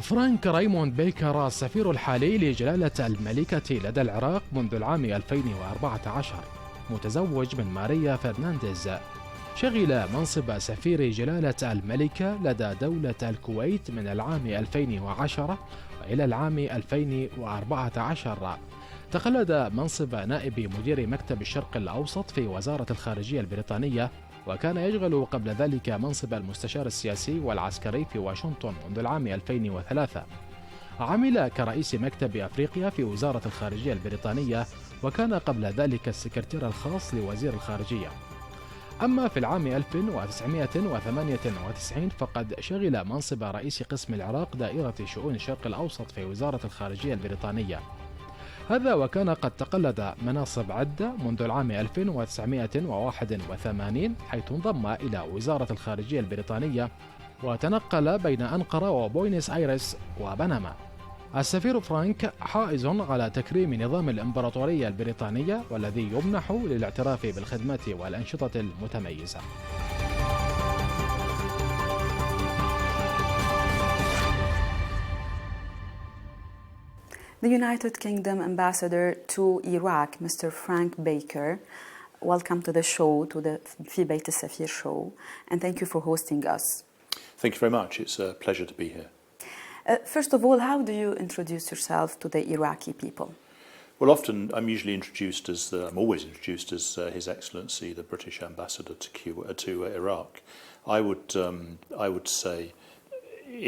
فرانك رايموند بيكر السفير الحالي لجلالة الملكة لدى العراق منذ العام 2014، متزوج من ماريا فرنانديز. شغل منصب سفير جلالة الملكة لدى دولة الكويت من العام 2010 إلى العام 2014. تقلد منصب نائب مدير مكتب الشرق الأوسط في وزارة الخارجية البريطانية، وكان يشغل قبل ذلك منصب المستشار السياسي والعسكري في واشنطن منذ العام 2003. عمل كرئيس مكتب أفريقيا في وزارة الخارجية البريطانية، وكان قبل ذلك السكرتير الخاص لوزير الخارجية. أما في العام 1998 فقد شغل منصب رئيس قسم العراق دائرة شؤون الشرق الأوسط في وزارة الخارجية البريطانية. هذا وكان قد تقلد مناصب عدة منذ العام 1981، حيث انضم إلى وزارة الخارجية البريطانية وتنقل بين أنقرة وبوينس آيرس وبنما. السفير فرانك حائز على تكريم نظام الإمبراطورية البريطانية، والذي يمنح للاعتراف بالخدمة والأنشطة المتميزة. The United Kingdom Ambassador to Iraq, Mr. Frank Baker, welcome to the show, to the في بيت السفير show, and thank you for hosting us. Thank you very much. It's a pleasure to be here. First of all, how do you introduce yourself to the Iraqi people? Well, often I'm usually introduced as I'm always introduced as His Excellency, the British Ambassador to Iraq. I would say,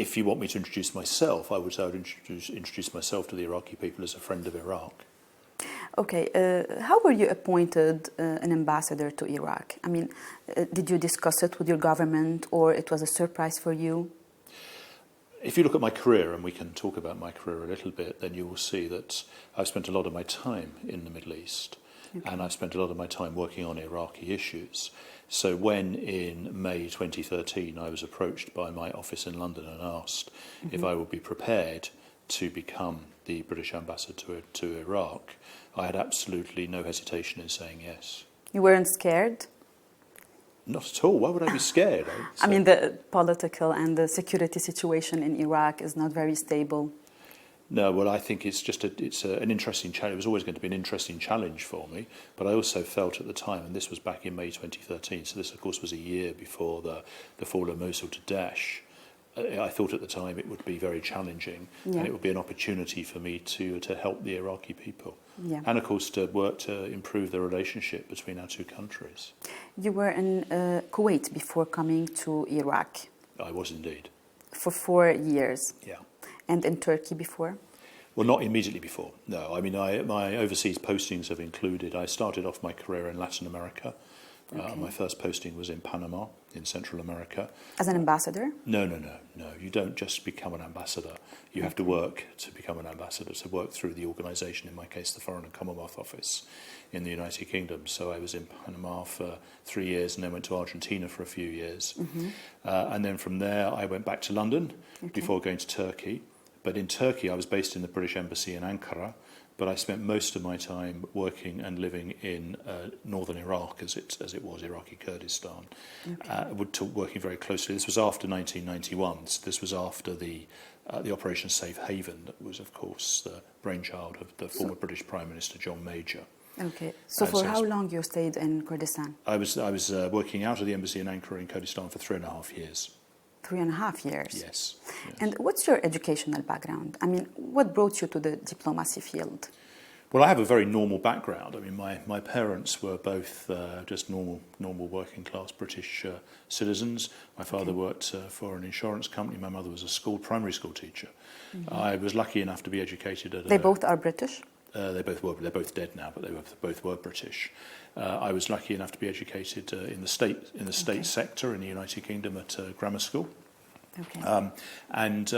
if you want me to introduce myself, I would introduce myself to the Iraqi people as a friend of Iraq. Okay, how were you appointed an ambassador to Iraq? I mean, did you discuss it with your government, or it was a surprise for you? If you look at my career, and we can talk about my career a little bit, then you will see that I've spent a lot of my time in the Middle East, and I've spent a lot of my time working on Iraqi issues. So when in May 2013 I was approached by my office in London and asked if I would be prepared to become the British ambassador to Iraq, I had absolutely no hesitation in saying yes. You weren't scared? Not at all. Why would I be scared? I mean, the political and the security situation in Iraq is not very stable. No, well, I think it's an interesting challenge. It was always going to be an interesting challenge for me, but I also felt at the time, and this was back in May 2013, so this, of course, was a year before the fall of Mosul to Daesh. I thought at the time it would be very challenging, and it would be an opportunity for me to help the Iraqi people. Yeah. And, of course, to work to improve the relationship between our two countries. You were in Kuwait before coming to Iraq. I was indeed. For 4 years. Yeah. And in Turkey before? Well, not immediately before, no. I mean, my overseas postings have included, I started off my career in Latin America. My first posting was in Panama, in Central America. As an ambassador? No. You don't just become an ambassador. You have to work to become an ambassador, to work through the organisation, in my case, the Foreign and Commonwealth Office in the United Kingdom. So I was in Panama for 3 years and then went to Argentina for a few years. And then from there, I went back to London before going to Turkey. But in Turkey, I was based in the British Embassy in Ankara, but I spent most of my time working and living in northern Iraq, as it was, Iraqi Kurdistan, working very closely. This was after 1991. This was after the Operation Safe Haven, that was, of course, the brainchild of the former British Prime Minister John Major. Okay. So for how long you stayed in Kurdistan? I was working out of the embassy in Ankara in Kurdistan for 3.5 years. 3.5 years? Yes. And what's your educational background? I mean, what brought you to the diplomacy field? Well, I have a very normal background. I mean, my parents were both just normal working class British citizens. My father worked for an insurance company. My mother was a primary school teacher. I was lucky enough to be educated at They both are British? They both were. They're both dead now, but they both were British. I was lucky enough to be educated in the state sector in the United Kingdom at grammar school. Okay. And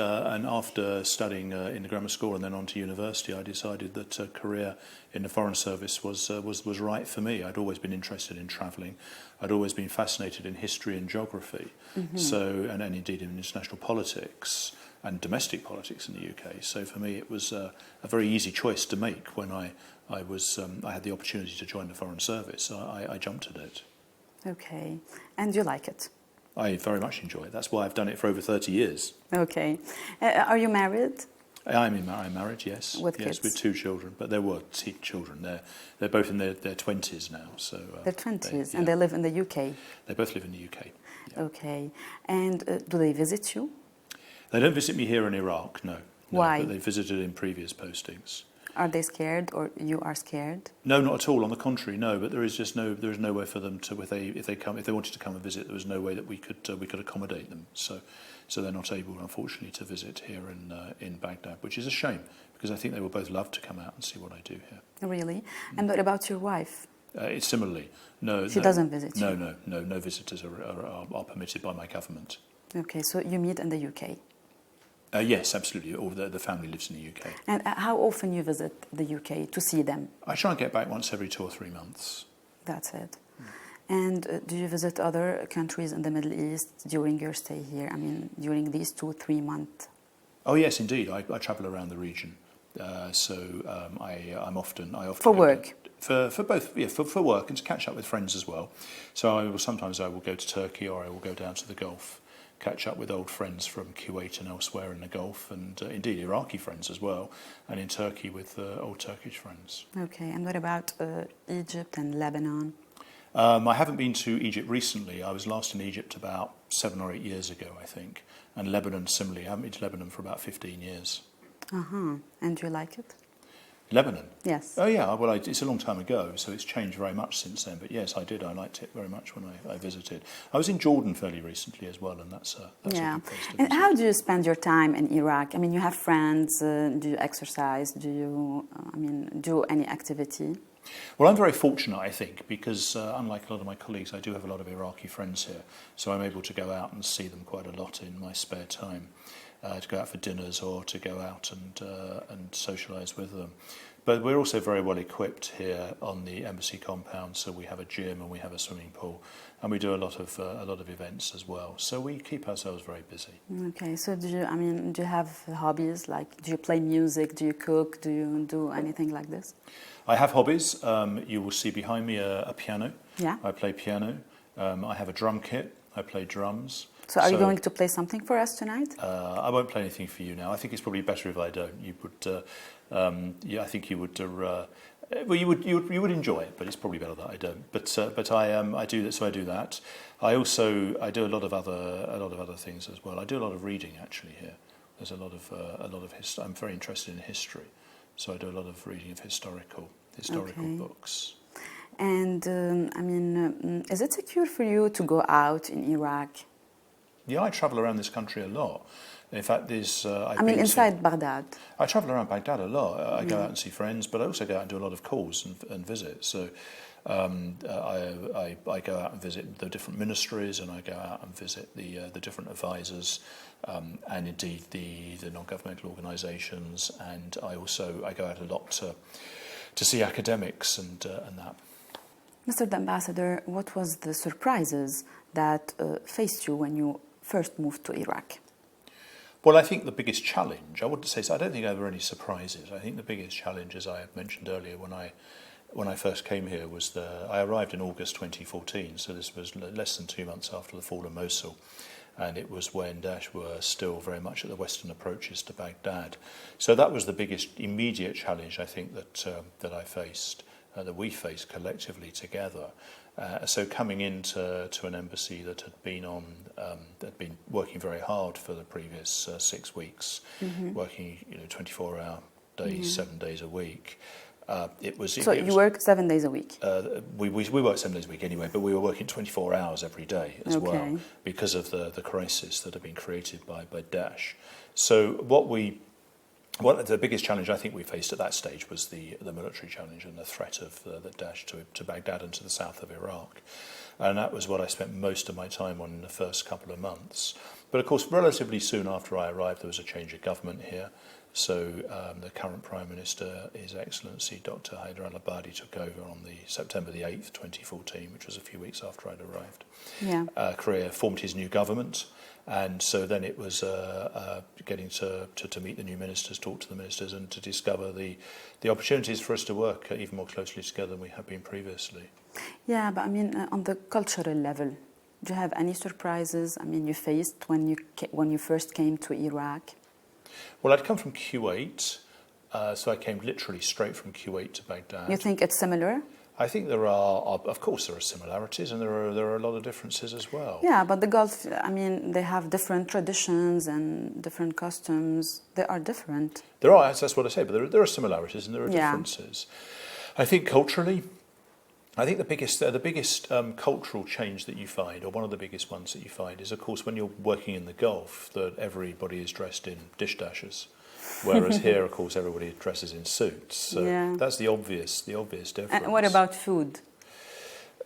after studying in the grammar school and then on to university, I decided that a career in the Foreign Service was right for me. I'd always been interested in travelling. I'd always been fascinated in history and geography. And indeed in international politics and domestic politics in the UK. So for me, it was a very easy choice to make when I had the opportunity to join the Foreign Service. I jumped at it. Okay. And you like it? I very much enjoy it. That's why I've done it for over 30 years. Okay. Are you married? I'm married, yes. With yes, kids? with 2 children, but they were children. They're both in their 20s now. So They're 20s, and they live in the UK? They both live in the UK. Yeah. Okay. And do they visit you? They don't visit me here in Iraq, no. Why? But they visited in previous postings. Are they scared, or you are scared? No, not at all. On the contrary, no. But there is no way for them to, if they wanted to come and visit, there was no way that we could accommodate them. So they're not able, unfortunately, to visit here in Baghdad, which is a shame because I think they would both love to come out and see what I do here. Really? And what about your wife? It's similarly, no. She doesn't visit you? No visitors are permitted by my government. Okay, so you meet in the UK? Yes, absolutely. All the family lives in the UK. And how often you visit the UK to see them? I try and get back once every 2 or 3 months. That's it. And do you visit other countries in the Middle East during your stay here? I mean, during these 2-3 months? Oh yes, indeed. I travel around the region. I'm often for work. For both, yeah, for work and to catch up with friends as well. So sometimes I will go to Turkey or I will go down to the Gulf, catch up with old friends from Kuwait and elsewhere in the Gulf, and indeed Iraqi friends as well, and in Turkey with old Turkish friends. Okay, and what about Egypt and Lebanon? I haven't been to Egypt recently. I was last in Egypt about 7 or 8 years ago, I think, and Lebanon similarly. I haven't been to Lebanon for about 15 years. And do you like it? Lebanon? Yes. Oh yeah, well it's a long time ago, so it's changed very much since then. But yes, I did. I liked it very much when I visited. I was in Jordan fairly recently as well, and that's a good place to visit. And how do you spend your time in Iraq? I mean, you have friends. Do you exercise? Do you, do any activity? Well, I'm very fortunate, I think, because unlike a lot of my colleagues, I do have a lot of Iraqi friends here, so I'm able to go out and see them quite a lot in my spare time. To go out for dinners or to go out and socialise with them. But we're also very well equipped here on the embassy compound, so we have a gym and we have a swimming pool, and we do a lot of events as well. So we keep ourselves very busy. Okay, so do you have hobbies? Like, do you play music? Do you cook? Do you do anything like this? I have hobbies. You will see behind me a piano. Yeah. I play piano. I have a drum kit. I play drums. So are you going to play something for us tonight? I won't play anything for you now. I think it's probably better if I don't. You would, I think you would. Well, you would enjoy it, but it's probably better that I don't. But I do that. So I do that. I do a lot of other things as well. I do a lot of reading actually here. There's a lot of history. I'm very interested in history, so I do a lot of reading of historical books. And is it secure for you to go out in Iraq? Yeah, I travel around this country a lot. In fact, there's... inside Baghdad. I travel around Baghdad a lot. I go out and see friends, but I also go out and do a lot of calls and visits. So I go out and visit the different ministries, and I go out and visit the different advisors, and indeed the non-governmental organisations. And I go out a lot to see academics and that. Mr. the Ambassador, what was the surprises that faced you when you first moved to Iraq? Well, I think the biggest challenge, I wouldn't say so, I don't think there were any surprises. I think the biggest challenge, as I had mentioned earlier, when I first came here, was I arrived in August 2014, so this was less than 2 months after the fall of Mosul, and it was when Daesh were still very much at the western approaches to Baghdad. So that was the biggest immediate challenge, I think, that I faced, that we faced collectively together. So coming into an embassy that had been working very hard for the previous 6 weeks, working 24-hour days, 7 days a week. You work 7 days a week? We work 7 days a week anyway, but we were working 24 hours every day as well because of the crisis that had been created by Daesh. So the biggest challenge I think we faced at that stage was the military challenge and the threat of the Daesh to Baghdad and to the south of Iraq. And that was what I spent most of my time on in the first couple of months. But of course, relatively soon after I arrived, there was a change of government here. So the current Prime Minister, His Excellency Dr. Haider al-Abadi, took over on September the 8th, 2014, which was a few weeks after I'd arrived. Yeah. Korea formed his new government. And so then it was getting to meet the new ministers, talk to the ministers, and to discover the opportunities for us to work even more closely together than we had been previously. Yeah, but on the cultural level, Do you have any surprises? I mean, you faced when you first came to Iraq. Well, I'd come from Kuwait, so I came literally straight from Kuwait to Baghdad. You think it's similar? I think there are, of course, there are similarities, and there are a lot of differences as well. Yeah, but the Gulf, I mean, they have different traditions and different customs. They are different. There are, that's what I say, but there are similarities and there are differences. I think culturally, I think the biggest cultural change that you find, or one of the biggest ones that you find, is of course when you're working in the Gulf, that everybody is dressed in dish dashers, whereas here, of course, everybody dresses in suits. So that's the obvious difference. And what about food?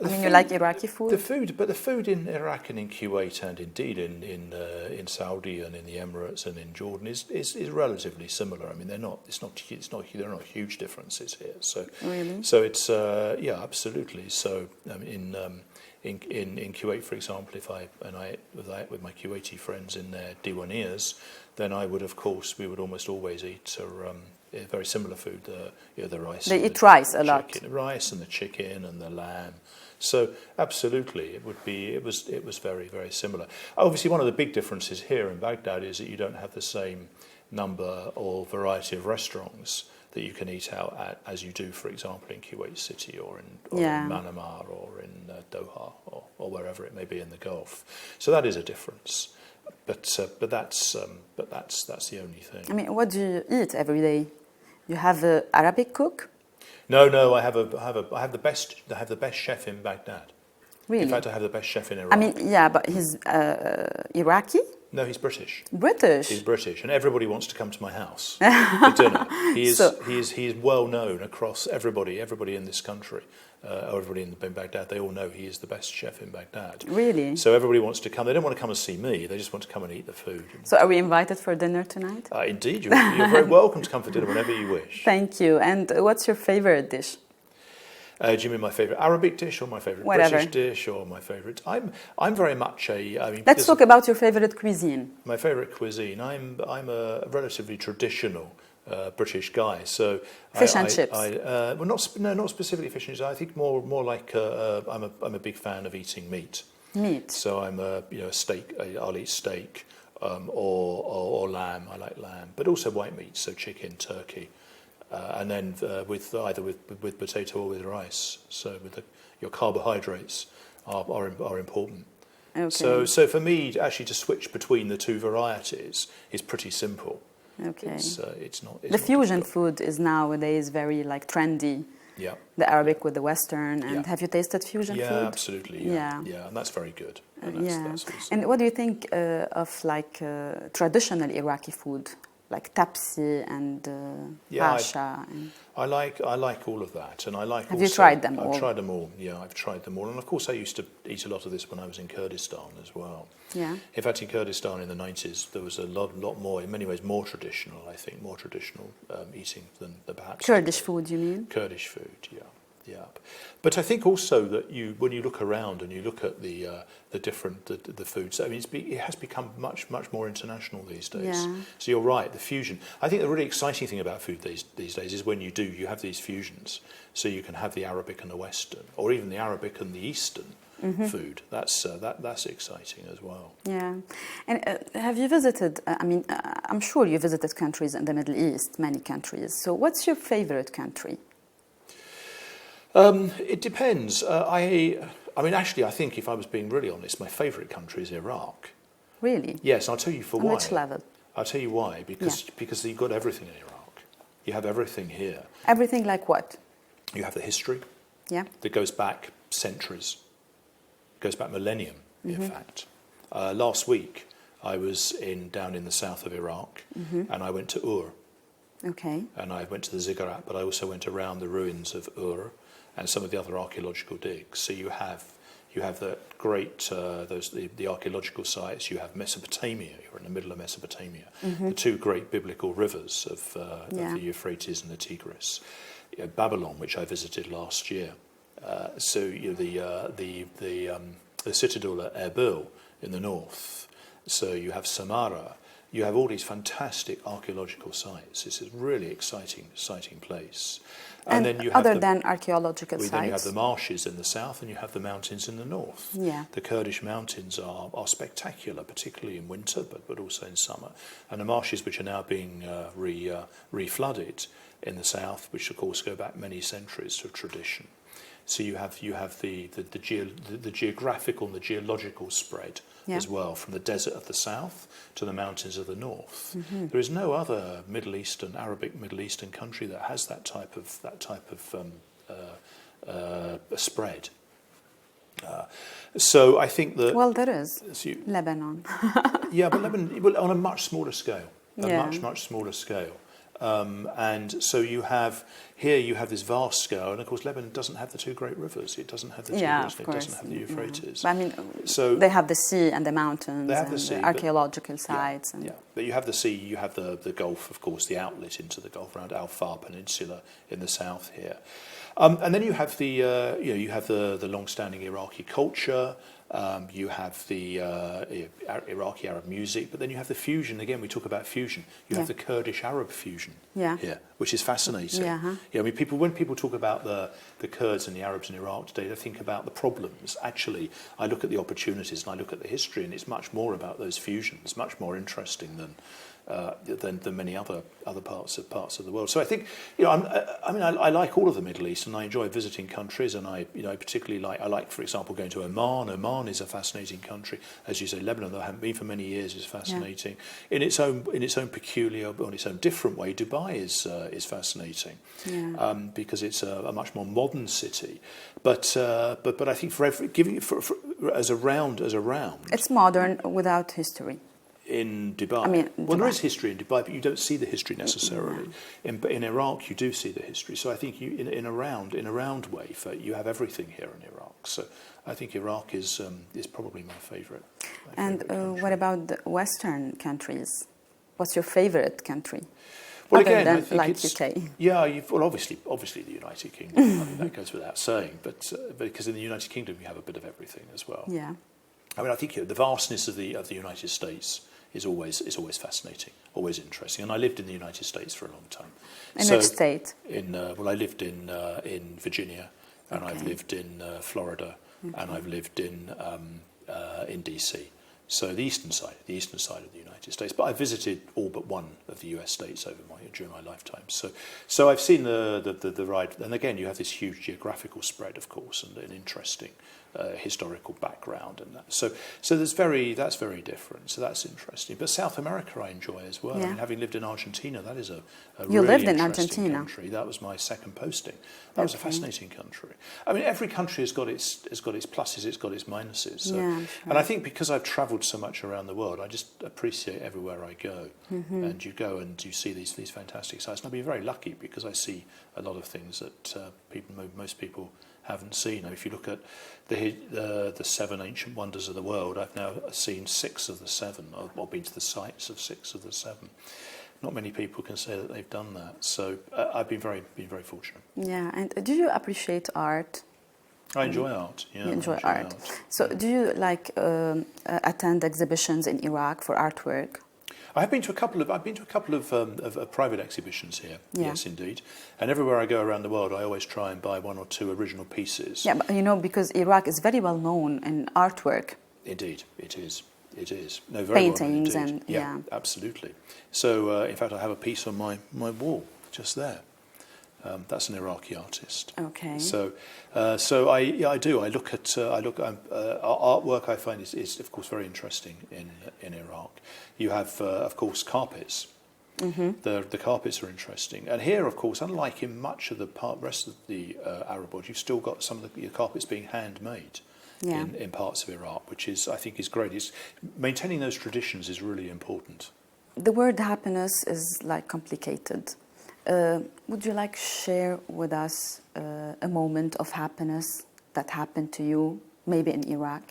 I mean, you like Iraqi food? But the food in Iraq and in Kuwait and indeed in Saudi and in the Emirates and in Jordan is relatively similar. I mean, there are not huge differences here. So really, so it's absolutely. So in Kuwait, for example, if I ate with my Kuwaiti friends in their diwaniyas, then we would almost always eat very similar food. The rice. They eat rice a lot. Rice and the chicken and the lamb. So absolutely, it was very, very similar. Obviously, one of the big differences here in Baghdad is that you don't have the same number or variety of restaurants that you can eat out at as you do, for example, in Kuwait City or in Manamah or in Doha or wherever it may be in the Gulf. So that is a difference. But that's the only thing. I mean, what do you eat every day? You have an Arabic cook? No. I have the best chef in Baghdad. Really? In fact, I have the best chef in Iraq. I mean, yeah, but he's Iraqi? No, he's British. British? He's British, and everybody wants to come to my house for dinner. He is well known across everybody in this country, or everybody in Baghdad. They all know he is the best chef in Baghdad. Really? So everybody wants to come. They don't want to come and see me. They just want to come and eat the food. So are we invited for dinner tonight? Indeed, you're very welcome to come for dinner whenever you wish. Thank you. And what's your favorite dish? Do you mean my favourite Arabic dish or my favourite British dish or my favourite? I'm very much Let's talk about your favourite cuisine. My favourite cuisine. I'm a relatively traditional British guy, so fish and chips. Well, not specifically fish and chips. I think more like I'm a big fan of eating meat. Meat. So I'm a steak. I'll eat steak or lamb. I like lamb, but also white meat. So chicken, turkey. And then either with potato or with rice. So your carbohydrates are important. Okay. So for me, actually, to switch between the two varieties is pretty simple. Okay. It's not. The fusion food is nowadays very trendy. Yeah. The Arabic with the Western. And have you tasted fusion food? Yeah, absolutely. Yeah, and that's very good. And that's and what do you think of traditional Iraqi food? Like tapsi and hasha. I like all of that, and I like. Have you tried them all? I've tried them all. Yeah, I've tried them all, and of course I used to eat a lot of this when I was in Kurdistan as well. Yeah. In fact, in Kurdistan in the 90s, there was a lot more, in many ways, more traditional. I think more traditional eating than perhaps Kurdish food. You mean? Kurdish food, yeah. But I think also that when you look around and you look at the different foods, I mean, it has become much more international these days. Yeah. So you're right, the fusion. I think the really exciting thing about food these days is when you have these fusions. So you can have the Arabic and the Western, or even the Arabic and the Eastern food. That's exciting as well. Yeah. And have you visited? I'm sure you visited countries in the Middle East, many countries. So what's your favorite country? It depends. Actually, I think if I was being really honest, my favourite country is Iraq. Really? Yes, and I'll tell you for why. On which level? I'll tell you why. Because you've got everything in Iraq. You have everything here. Everything like what? You have the history. Yeah. That goes back centuries. Goes back millennium, in fact. Last week, I was down in the south of Iraq, and I went to Ur. Okay. And I went to the ziggurat, but I also went around the ruins of Ur and some of the other archaeological digs. So you have the great the archaeological sites. You have Mesopotamia. You're in the middle of Mesopotamia. The two great biblical rivers of the Euphrates and the Tigris. Babylon, which I visited last year. The citadel at Erbil in the north. So you have Samarra. you have all these fantastic archaeological sites. It's a really exciting place. And then you have other than archaeological sites, then you have the marshes in the south, and you have the mountains in the north. Yeah. The Kurdish mountains are spectacular, particularly in winter, but also in summer. And the marshes, which are now being re-flooded in the south, which of course go back many centuries of tradition. So you have the geographical and the geological spread as well, from the desert of the south to the mountains of the north. Mm-hmm. There is no other Arabic Middle Eastern country that has that type of spread. So I think that there is Lebanon. Yeah, but Lebanon on a much smaller scale. Much smaller scale. And so you have this vast scale, and of course Lebanon doesn't have the two great rivers. It doesn't have the Tigris, it doesn't have the Euphrates. Yeah. I mean, so they have the sea and the mountains, they have and the sea, archaeological sites. Yeah, but you have the sea, you have the Gulf, of course, the outlet into the Gulf around Al Far Peninsula in the south here, and then you have the long-standing Iraqi culture. You have the Iraqi Arab music, but then you have the fusion. Again, we talk about fusion. You have the Kurdish Arab fusion here, which is fascinating. Yeah, I mean, when people talk about the Kurds and the Arabs in Iraq today, they think about the problems. Actually, I look at the opportunities and I look at the history, and it's much more about those fusions, much more interesting than many other parts of the world. So I think, I like all of the Middle East, and I enjoy visiting countries, and I particularly like, for example, going to Oman. Oman is a fascinating country, as you say. Lebanon, though I haven't been for many years, is fascinating in its own peculiar, or in its own different way. Dubai is fascinating because it's a much more modern city, but I think as a round, it's modern without history. In Dubai, there is history in Dubai, but you don't see the history necessarily. In Iraq, you do see the history. So I think in a round way, you have everything here in Iraq. So I think Iraq is probably my favourite. And what about the Western countries? What's your favourite country? Well, other again, than, I think like it's UK. Obviously the United Kingdom. I mean, that goes without saying. But because in the United Kingdom you have a bit of everything as well. Yeah. I mean, I think the vastness of the United States is always fascinating, always interesting. And I lived in the United States for a long time. In which state? I lived in Virginia, and I've lived in Florida, and I've lived in DC. So the eastern side of the United States. But I visited all but one of the US states during my lifetime. So I've seen the ride, and again you have this huge geographical spread, of course, and an interesting historical background, and that. So that's very different. So that's interesting. But South America I enjoy as well. Yeah. I mean, having lived in Argentina, that is a you really lived in interesting Argentina. country. That was my second posting. That was a fascinating country. I mean, every country has got its pluses, it's got its minuses. So, sure. And I think because I've travelled so much around the world, I just appreciate everywhere I go. Mm-hmm. And you go and you see these fantastic sites. And I've been very lucky because I see a lot of things that most people haven't seen. If you look at the 7 ancient wonders of the world, I've now seen 6 of the 7, or been to the sites of 6 of the 7. Not many people can say that they've done that. So I've been very fortunate. Yeah, and do you appreciate art? I enjoy art. Yeah, you enjoy art. So do you attend exhibitions in Iraq for artwork? I've been to a couple of private exhibitions here. Yeah. Yes, indeed. And everywhere I go around the world, I always try and buy 1 or 2 original pieces. Yeah, but because Iraq is very well known in artwork. Indeed, it is. It is. No, very paintings well known indeed. and Absolutely. So, in fact, I have a piece on my wall just there. That's an Iraqi artist. Okay. So I do. I look at artwork. I find is of course very interesting in Iraq. You have of course carpets. Mm-hmm. The carpets are interesting, and here of course, unlike in much of the rest of the Arab world, you've still got some of the carpets being handmade. Yeah. In parts of Iraq, which I think is great. Maintaining those traditions is really important. The word happiness is complicated. Would you share with us a moment of happiness that happened to you, maybe in Iraq?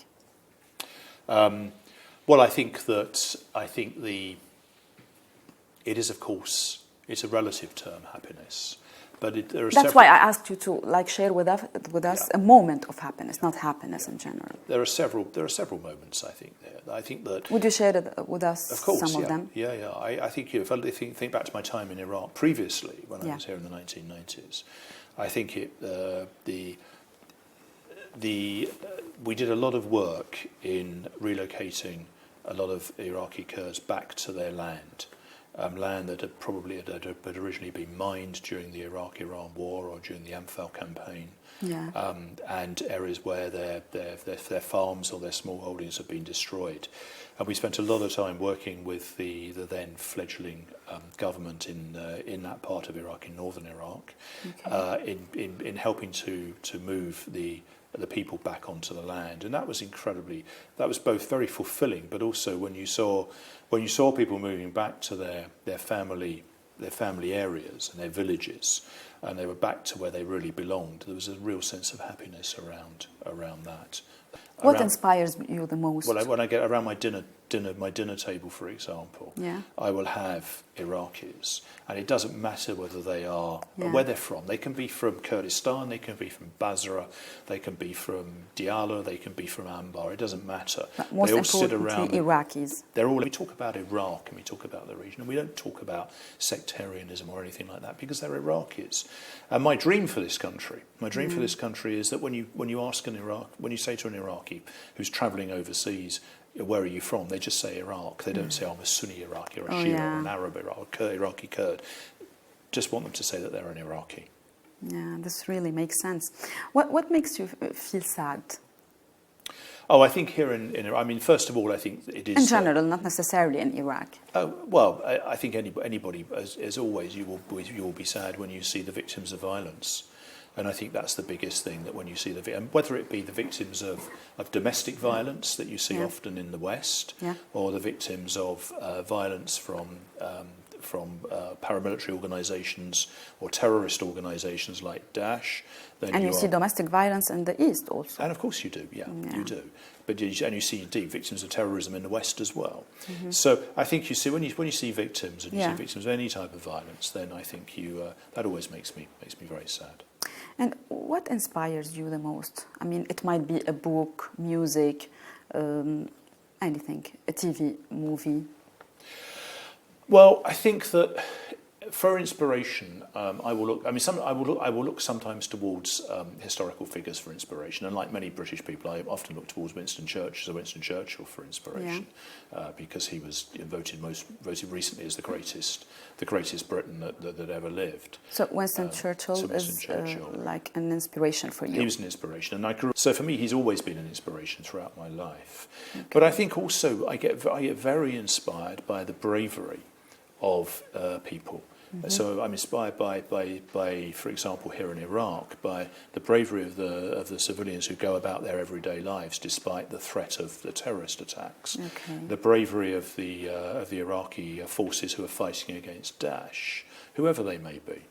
Well, I think it is, of course, it's a relative term, happiness. But there are That's why I asked you to share with us a moment of happiness, not happiness in general. There are several moments, I think. There, I think that. Would you share with us of course, some of them? Yeah. I think if I think back to my time in Iraq previously, when I was here in the 1990s, I think we did a lot of work in relocating a lot of Iraqi Kurds back to their land. Land that had originally been mined during the Iraq-Iran war or during the Anfal campaign, and areas where their farms or their small holdings have been destroyed. And we spent a lot of time working with the then fledgling government in that part of Iraq, in northern Iraq, in helping to move the people back onto the land. And that was both very fulfilling, but also when you saw people moving back to their family areas and their villages, and they were back to where they really belonged, there was a real sense of happiness around that. What inspires you the most? Well, when I get around my dinner table, for example, I will have Iraqis, and it doesn't matter whether they are where they're from. They can be from Kurdistan, they can be from Basra, they can be from Diyala, they can be from Anbar. It doesn't matter. But most they all sit around. Iraqis. We talk about Iraq and we talk about the region, and we don't talk about sectarianism or anything like that because they're Iraqis. And my dream for this country is that when you say to an Iraqi who's travelling overseas, where are you from? They just say Iraq. They don't say I'm a Sunni Iraqi or a Shia or an Arab Iraqi or Iraqi Kurd. Just want them to say that they're an Iraqi. Yeah, this really makes sense. What makes you feel sad? Oh, I think here in Iraq, I mean, first of all, I think it is... In general, not necessarily in Iraq. Oh, well, I think anybody, as always, you will be sad when you see the victims of violence. And I think that's the biggest thing, that when you see whether it be the victims of domestic violence that you see often in the West, or the victims of violence from paramilitary organisations or terrorist organisations like Daesh. And you see domestic violence in the East also. And of course you do, you do. But you see indeed victims of terrorism in the West as well. Mm-hmm. So I think you see when you see victims and you see victims of any type of violence, then I think that always makes me very sad. And what inspires you the most? I mean, it might be a book, music, anything, a TV, movie. Well, I think that for inspiration, I will look sometimes towards historical figures for inspiration, and like many British people, I often look towards Winston Churchill for inspiration, because he was voted recently as the greatest Briton that ever lived. So Winston Churchill is like an inspiration for you. He was an inspiration, and so for me, he's always been an inspiration throughout my life. Okay. But I think also I get very inspired by the bravery of people. Mm-hmm. So I'm inspired by, for example, here in Iraq, by the bravery of the civilians who go about their everyday lives despite the threat of the terrorist attacks. Okay. The bravery of the Iraqi forces who are fighting against Daesh, whoever they may be.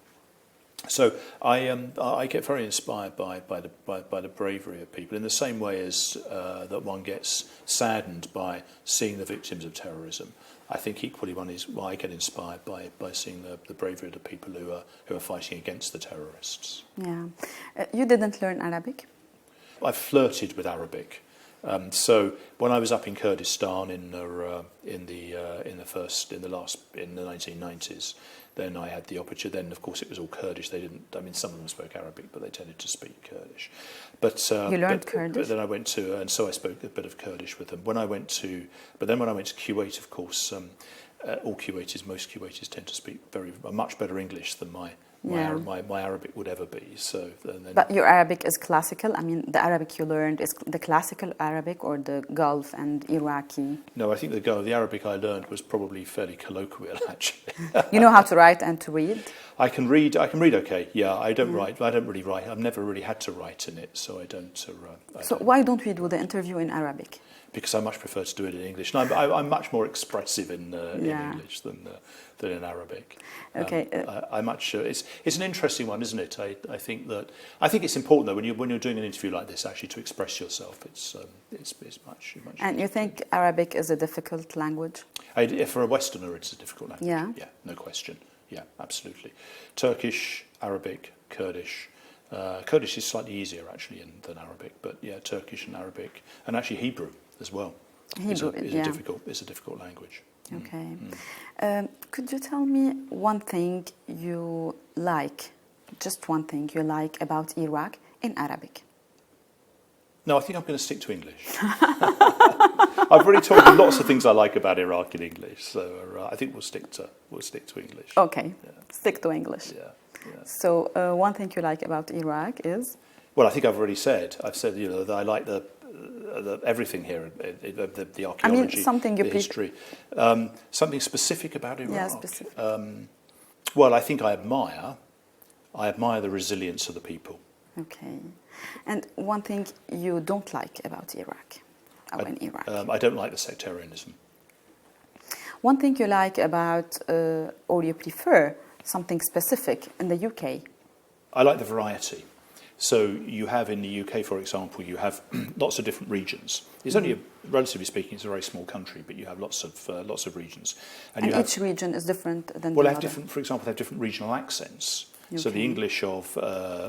So I get very inspired by the bravery of people in the same way as that one gets saddened by seeing the victims of terrorism. I think equally I get inspired by seeing the bravery of the people who are fighting against the terrorists. Yeah, you didn't learn Arabic? I flirted with Arabic. So when I was up in Kurdistan in the 1990s, then I had the opportunity. Then of course it was all Kurdish. They didn't. I mean, some of them spoke Arabic, but they tended to speak Kurdish. But you learned Kurdish. But then I went to, and so I spoke a bit of Kurdish with them. When I went to Kuwait, of course, most Kuwaitis tend to speak much better English than my Arabic would ever be. So, but your Arabic is classical? I mean, the Arabic you learned is the classical Arabic or the Gulf and Iraqi? No, I think the Arabic I learned was probably fairly colloquial, actually. You know how to write and to read? I can read okay. Yeah, I don't write. I don't really write. I've never really had to write in it, so I don't. So why don't we do the interview in Arabic? Because I much prefer to do it in English. And I'm much more expressive in English than in Arabic. Okay. It's an interesting one, isn't it? I think it's important though when you're doing an interview like this actually to express yourself. It's much. And you think Arabic is a difficult language? For a Westerner, it's a difficult language. Yeah, no question. Yeah, absolutely. Turkish, Arabic, Kurdish. Kurdish is slightly easier actually than Arabic, but yeah, Turkish and Arabic, and actually Hebrew as well. Hebrew is a difficult language. Okay. Could you tell me one thing you like, just one thing you like about Iraq in Arabic? No, I think I'm going to stick to English. I've already told you lots of things I like about Iraq in English, so I think we'll stick to English. Okay, stick to English. Yeah. So one thing you like about Iraq is? Well, I think I've already said. I've said that I like the everything here, the archaeology, something you the history. Something specific about Iraq. Yeah, specific. Well, I think I admire the resilience of the people. Okay. And one thing you don't like about Iraq, in Iraq? I don't like the sectarianism. One thing you like about, or you prefer, something specific in the UK? I like the variety. So you have in the UK, for example, you have lots of different regions. It's only, relatively speaking, it's a very small country, but you have lots of regions. And each region is different than the other? For example, they have different regional accents. Okay. So the English of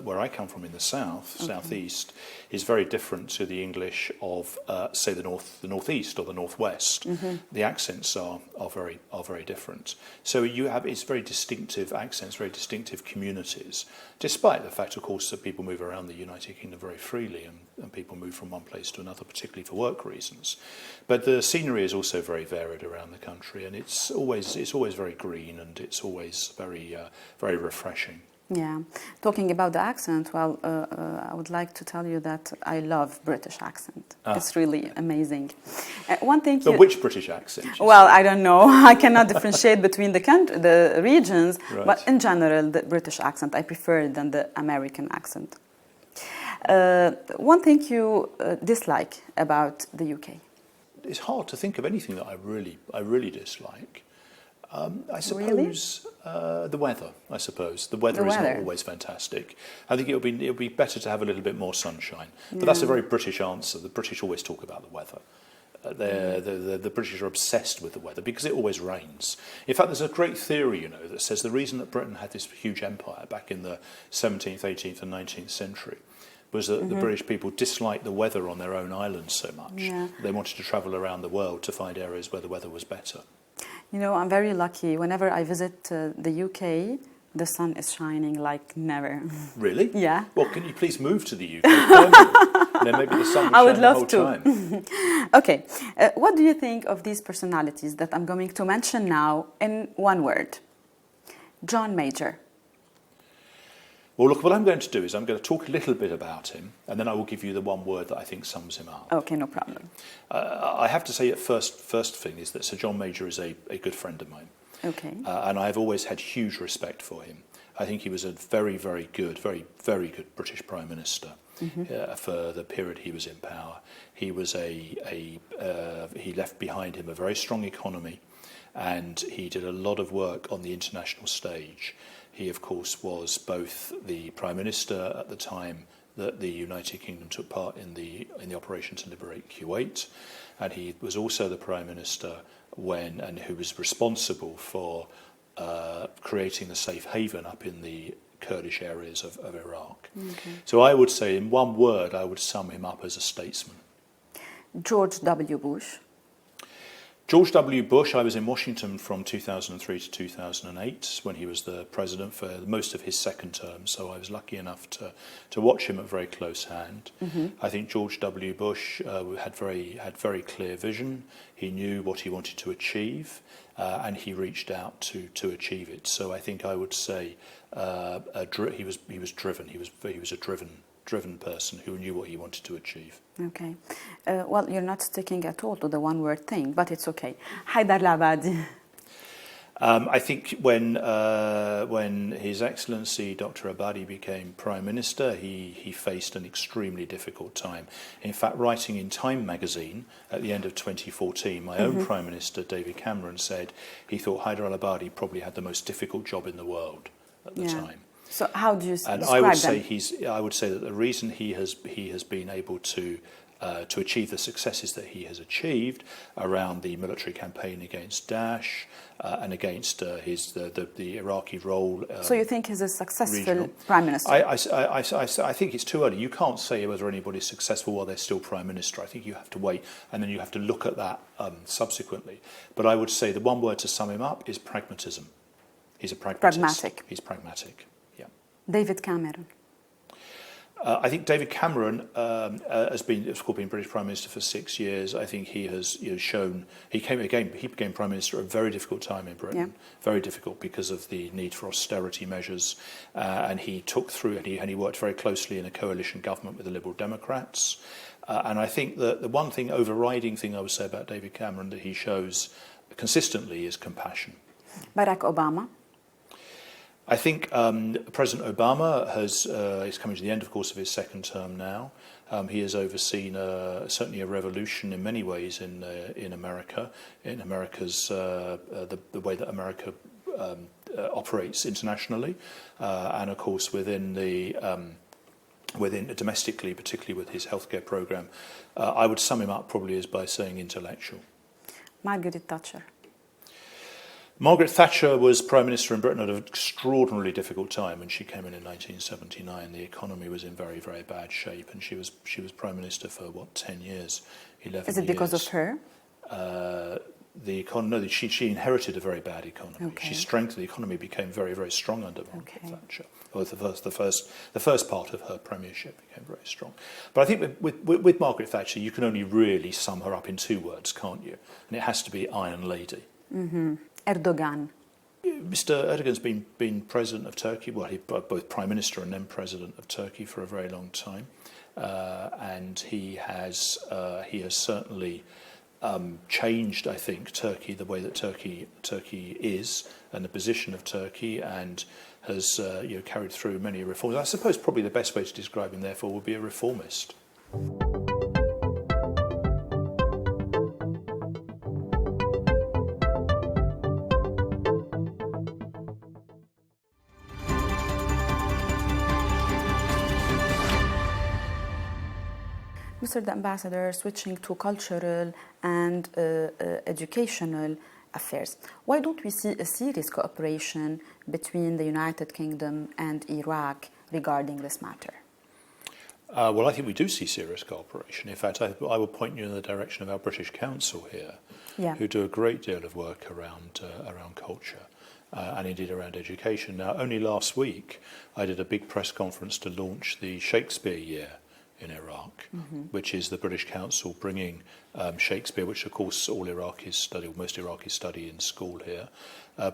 where I come from in the southeast, is very different to the English of, say, the northeast or the northwest. The accents are very different. So it's very distinctive accents, very distinctive communities, despite the fact, of course, that people move around the United Kingdom very freely and people move from one place to another, particularly for work reasons. But the scenery is also very varied around the country, and it's always very green, and it's always very refreshing. Yeah. Talking about the accent, well, I would like to tell you that I love British accent. It's really amazing. One thing. But which British accent? Well, I don't know. I cannot differentiate between the regions, right. But in general, the British accent I prefer than the American accent. One thing you dislike about the UK? It's hard to think of anything that I really dislike. I suppose the weather. I suppose the weather is not always fantastic. I think it'll be better to have a little bit more sunshine. But that's a very British answer. The British always talk about the weather. The British are obsessed with the weather because it always rains. In fact, there's a great theory, that says the reason that Britain had this huge empire back in the 17th, 18th, and 19th century was that the British people disliked the weather on their own islands so much. Yeah. They wanted to travel around the world to find areas where the weather was better. I'm very lucky. Whenever I visit the UK, the sun is shining like never. Really? Yeah. Well, can you please move to the UK? Then maybe the sun will shine the whole time. Okay. What do you think of these personalities that I'm going to mention now in one word? John Major. Well, look, what I'm going to do is I'm going to talk a little bit about him, and then I will give you the one word that I think sums him up. Okay, no problem. I have to say at first thing is that Sir John Major is a good friend of mine. Okay. And I've always had huge respect for him. I think he was a very, very good, very good British Prime Minister for the period he was in power. He was he left behind him a very strong economy, and he did a lot of work on the international stage. He, of course, was both the Prime Minister at the time that the United Kingdom took part in the operation to liberate Kuwait, and he was also the Prime Minister who was responsible for creating the safe haven up in the Kurdish areas of Iraq. Okay. So I would say, in one word, I would sum him up as a statesman. George W. Bush. George W. Bush, I was in Washington from 2003 to 2008 when he was the president for most of his second term, so I was lucky enough to watch him at very close hand. I think George W. Bush had very clear vision. He knew what he wanted to achieve, and he reached out to achieve it. So I think I would say he was driven. He was a driven person who knew what he wanted to achieve. Okay. Well, you're not sticking at all to the one-word thing, but it's okay. Haidar al-Abadi. I think when His Excellency Dr. Abadi became Prime Minister, he faced an extremely difficult time. In fact, writing in Time magazine at the end of 2014, my own Prime Minister, David Cameron, said he thought Haidar al-Abadi probably had the most difficult job in the world at the time. So how do you describe I would say that the reason he has been able to to achieve the successes that he has achieved around the military campaign against Daesh and against the Iraqi role. So you think he's a successful regional. prime minister? I think it's too early. You can't say whether anybody's successful while they're still prime minister. I think you have to wait, and then you have to look at that subsequently. But I would say the one word to sum him up is pragmatism. He's a pragmatist. Pragmatic. He's pragmatic. Yeah. David Cameron. I think David Cameron has been, of course, been British Prime Minister for 6 years. I think he has shown he became Prime Minister at a very difficult time in Britain, very difficult because of the need for austerity measures, and he took through and he worked very closely in a coalition government with the Liberal Democrats. And I think that the one thing, overriding thing I would say about David Cameron that he shows consistently is compassion. Barack Obama. I think President Obama is coming to the end, of course, of his second term now. He has overseen certainly a revolution in many ways in America, in America's the way that America operates internationally, and of course within domestically, particularly with his healthcare program. I would sum him up probably as by saying intellectual. Margaret Thatcher. Margaret Thatcher was Prime Minister in Britain at an extraordinarily difficult time when she came in 1979. The economy was in very, very bad shape, and she was Prime Minister for, 10 years, 11 years. Is it because of her? She inherited a very bad economy. Okay. She strengthened the economy, became very, very strong under Margaret Thatcher. Well, the first part of her premiership became very strong. But I think with Margaret Thatcher, you can only really sum her up in 2 words, can't you? And it has to be Iron Lady. Mm-hmm. Erdogan. Mr. Erdogan's been president of Turkey. Well, he both prime minister and then president of Turkey for a very long time, and he has certainly changed, I think, Turkey, the way that Turkey is, and the position of Turkey, and has carried through many reforms. I suppose probably the best way to describe him, therefore, would be a reformist. Mr. the Ambassador, switching to cultural and educational affairs, why don't we see a serious cooperation between the United Kingdom and Iraq regarding this matter? Well, I think we do see serious cooperation. In fact, I will point you in the direction of our British Council here, who do a great deal of work around culture and indeed around education. Now, only last week, I did a big press conference to launch the Shakespeare Year in Iraq, which is the British Council bringing Shakespeare, which of course all Iraqis study, or most Iraqis study in school here,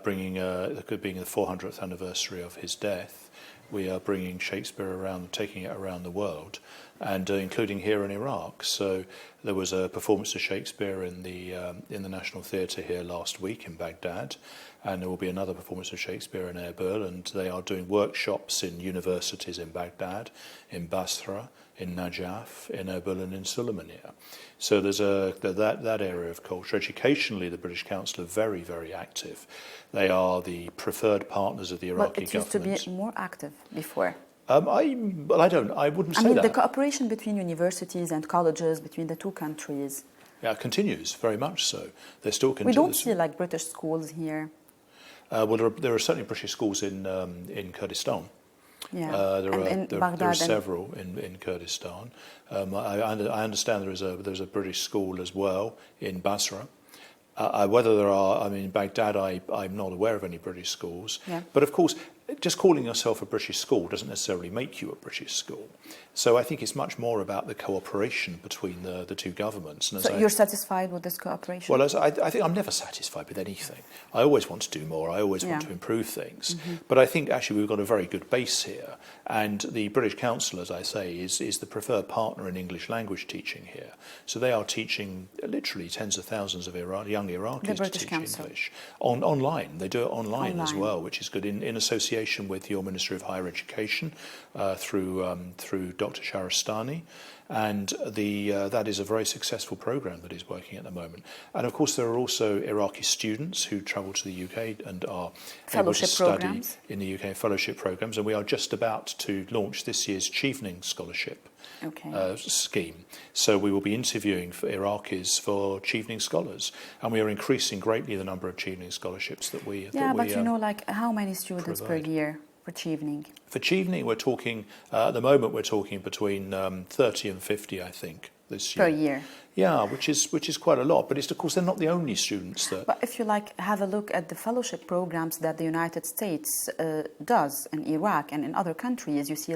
being the 400th anniversary of his death. We are bringing Shakespeare around, taking it around the world, and including here in Iraq. So there was a performance of Shakespeare in the National Theatre here last week in Baghdad, and there will be another performance of Shakespeare in Erbil, and they are doing workshops in universities in Baghdad, in Basra, in Najaf, in Erbil, and in Sulaymaniyah. So there's that area of culture. Educationally, the British Council are very, very active. They are the preferred partners of the Iraqi government. But it used to be more active before. I wouldn't say that. The cooperation between universities and colleges between the two countries. Yeah, it continues very much so. They're still continuing. We don't see like British schools here. Well, there are certainly British schools in Kurdistan. Yeah, there are several in Kurdistan. I understand there's a British school as well in Basra. Whether there are, in Baghdad, I'm not aware of any British schools. Yeah. But of course, just calling yourself a British school doesn't necessarily make you a British school. So I think it's much more about the cooperation between the two governments. And so you're satisfied with this cooperation? Well, I think I'm never satisfied with anything. I always want to do more. I always want to improve things. But I think actually we've got a very good base here. And the British Council, as I say, is the preferred partner in English language teaching here. So they are teaching literally tens of thousands of young Iraqis to teach English. Online. They do it online as well, which is good, in association with your Ministry of Higher Education through Dr. Shahrastani, and that is a very successful program that is working at the moment. And of course, there are also Iraqi students who travel to the UK and are able to study in the UK, fellowship programs. And we are just about to launch this year's Chevening Scholarship scheme. So we will be interviewing for Iraqis for Chevening scholars, and we are increasing greatly the number of Chevening scholarships that we but you know, like how many students provide. per year for Chevening? For Chevening, we're talking, at the moment, we're talking between 30 and 50, I think, this year. Per year? Yeah, which is quite a lot. But it's, of course, they're not the only students that... But if you have a look at the fellowship programs that the United States does in Iraq and in other countries, you see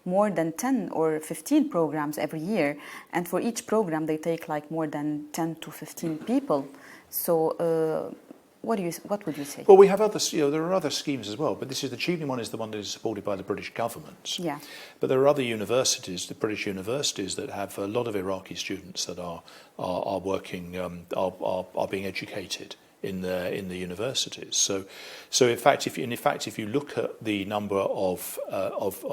more than 10 or 15 programs every year. And for each program, they take more than 10 to 15 people. So... What would you say? Well, we have other, there are other schemes as well, but the Chevening one is the one that is supported by the British government. Yeah. But there are other universities, the British universities, that have a lot of Iraqi students that are working, are being educated in the universities. So in fact, if you look at the number of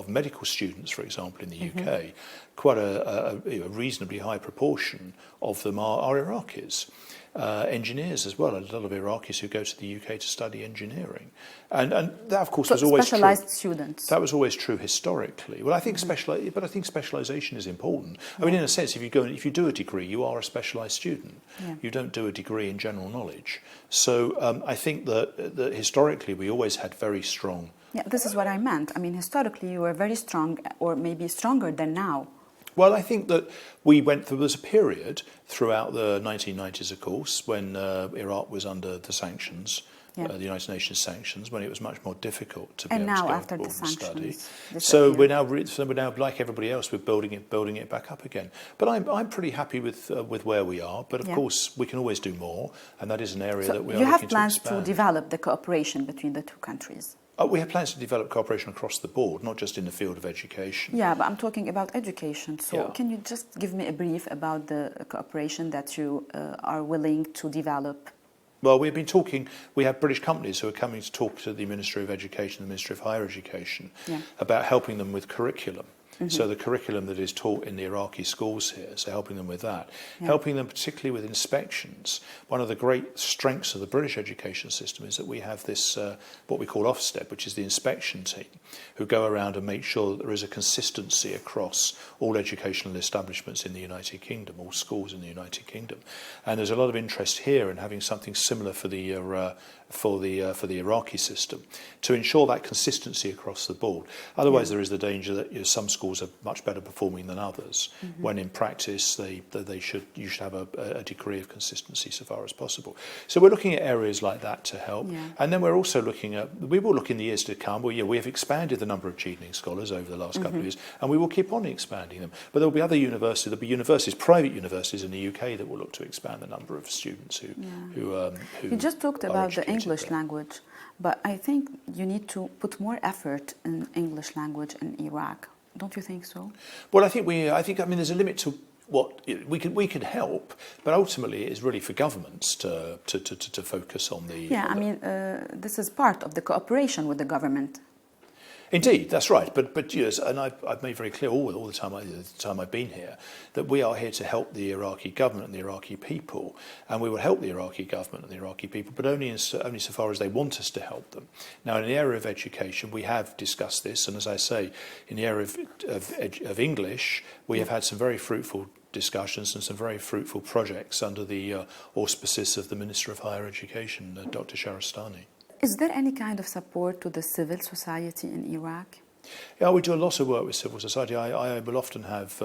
medical students, for example, in the UK, quite a reasonably high proportion of them are Iraqis. Engineers as well, a lot of Iraqis who go to the UK to study engineering, and that of course was always specialized true. Students. That was always true historically. Well, I think specialization is important. I mean, in a sense, if you do a degree, you are a specialized student. Yeah. You don't do a degree in general knowledge. So I think that historically we always had very strong. Yeah, this is what I meant. I mean, historically you were very strong, or maybe stronger than now. Well, I think that there was a period throughout the 1990s, of course, when Iraq was under the sanctions, the United Nations sanctions, when it was much more difficult to be able to go after abroad the and study. sanctions, So we're now like everybody else, we're building it back up again. But I'm pretty happy with where we are. But of course, we can always do more, and that is an area that we are looking to expand. You have plans to develop the cooperation between the two countries. We have plans to develop cooperation across the board, not just in the field of education. Yeah, but I'm talking about education. So can you just give me a brief about the cooperation that you are willing to develop? Well, we have British companies who are coming to talk to the Ministry of Education, the Ministry of Higher Education, about helping them with curriculum. So the curriculum that is taught in the Iraqi schools here, so helping them with that. Helping them particularly with inspections. One of the great strengths of the British education system is that we have this, what we call Ofsted, which is the inspection team, who go around and make sure that there is a consistency across all educational establishments in the United Kingdom, all schools in the United Kingdom. And there's a lot of interest here in having something similar for the Iraqi system to ensure that consistency across the board. Otherwise, there is the danger that some schools are much better performing than others, when in practice you should have a degree of consistency so far as possible. So we're looking at areas like that to help, and then we will look in the years to come. We have expanded the number of Chevening scholars over the last couple of years, and we will keep on expanding them. But there will be other universities, private universities in the UK that will look to expand the number of students who You just talked about the English language, but I think you need to put more effort in English language in Iraq. Don't you think so? Well, I think there's a limit to what we can help, but ultimately it is really for governments to focus on the. Yeah, this is part of the cooperation with the government. Indeed, that's right. But yes, and I've made very clear all the time I've been here that we are here to help the Iraqi government and the Iraqi people, and we will help the Iraqi government and the Iraqi people, but only so far as they want us to help them. Now, in the area of education, we have discussed this, and as I say, in the area of English, we have had some very fruitful discussions and some very fruitful projects under the auspices of the Minister of Higher Education, Dr. Shahrastani. Is there any kind of support to the civil society in Iraq? Yeah, we do a lot of work with civil society. I will often have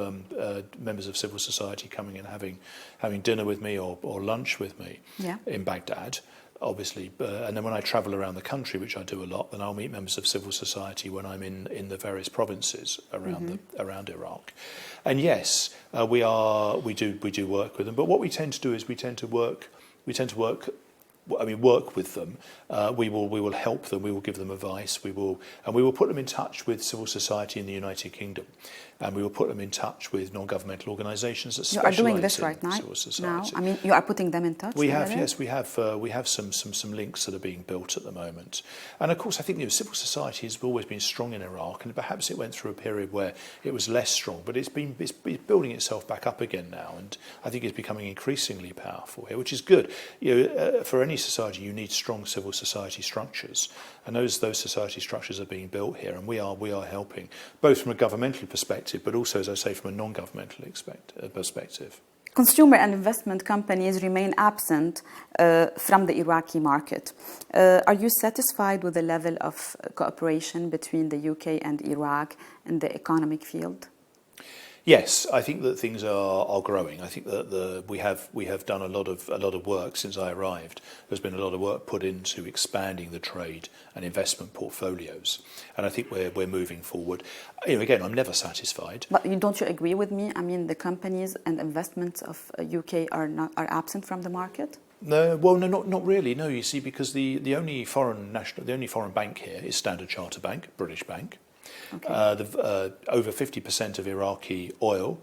members of civil society coming and having dinner with me or lunch with me in Baghdad, obviously. And then when I travel around the country, which I do a lot, then I'll meet members of civil society when I'm in the various provinces around Iraq. And yes, we do work with them. But what we tend to do is we tend to work with them. We will help them. We will give them advice. We will put them in touch with civil society in the United Kingdom, and we will put them in touch with non-governmental organisations that specialise in civil society. You are doing this right now. I mean, you are putting them in touch. We have some links that are being built at the moment, and of course, I think civil society has always been strong in Iraq, and perhaps it went through a period where it was less strong, but it's building itself back up again now, and I think it's becoming increasingly powerful here, which is good. For any society, you need strong civil society structures, and those society structures are being built here, and we are helping, both from a governmental perspective, but also, as I say, from a non-governmental perspective. Consumer and investment companies remain absent from the Iraqi market. Are you satisfied with the level of cooperation between the UK and Iraq in the economic field? Yes, I think that things are growing. I think that we have done a lot of work since I arrived. There's been a lot of work put into expanding the trade and investment portfolios, and I think we're moving forward. Again, I'm never satisfied. But don't you agree with me? I mean, the companies and investments of UK are absent from the market. No, well, no, not really. No, you see, because the only foreign bank here is Standard Chartered Bank, British bank. Okay. Over 50% of Iraqi oil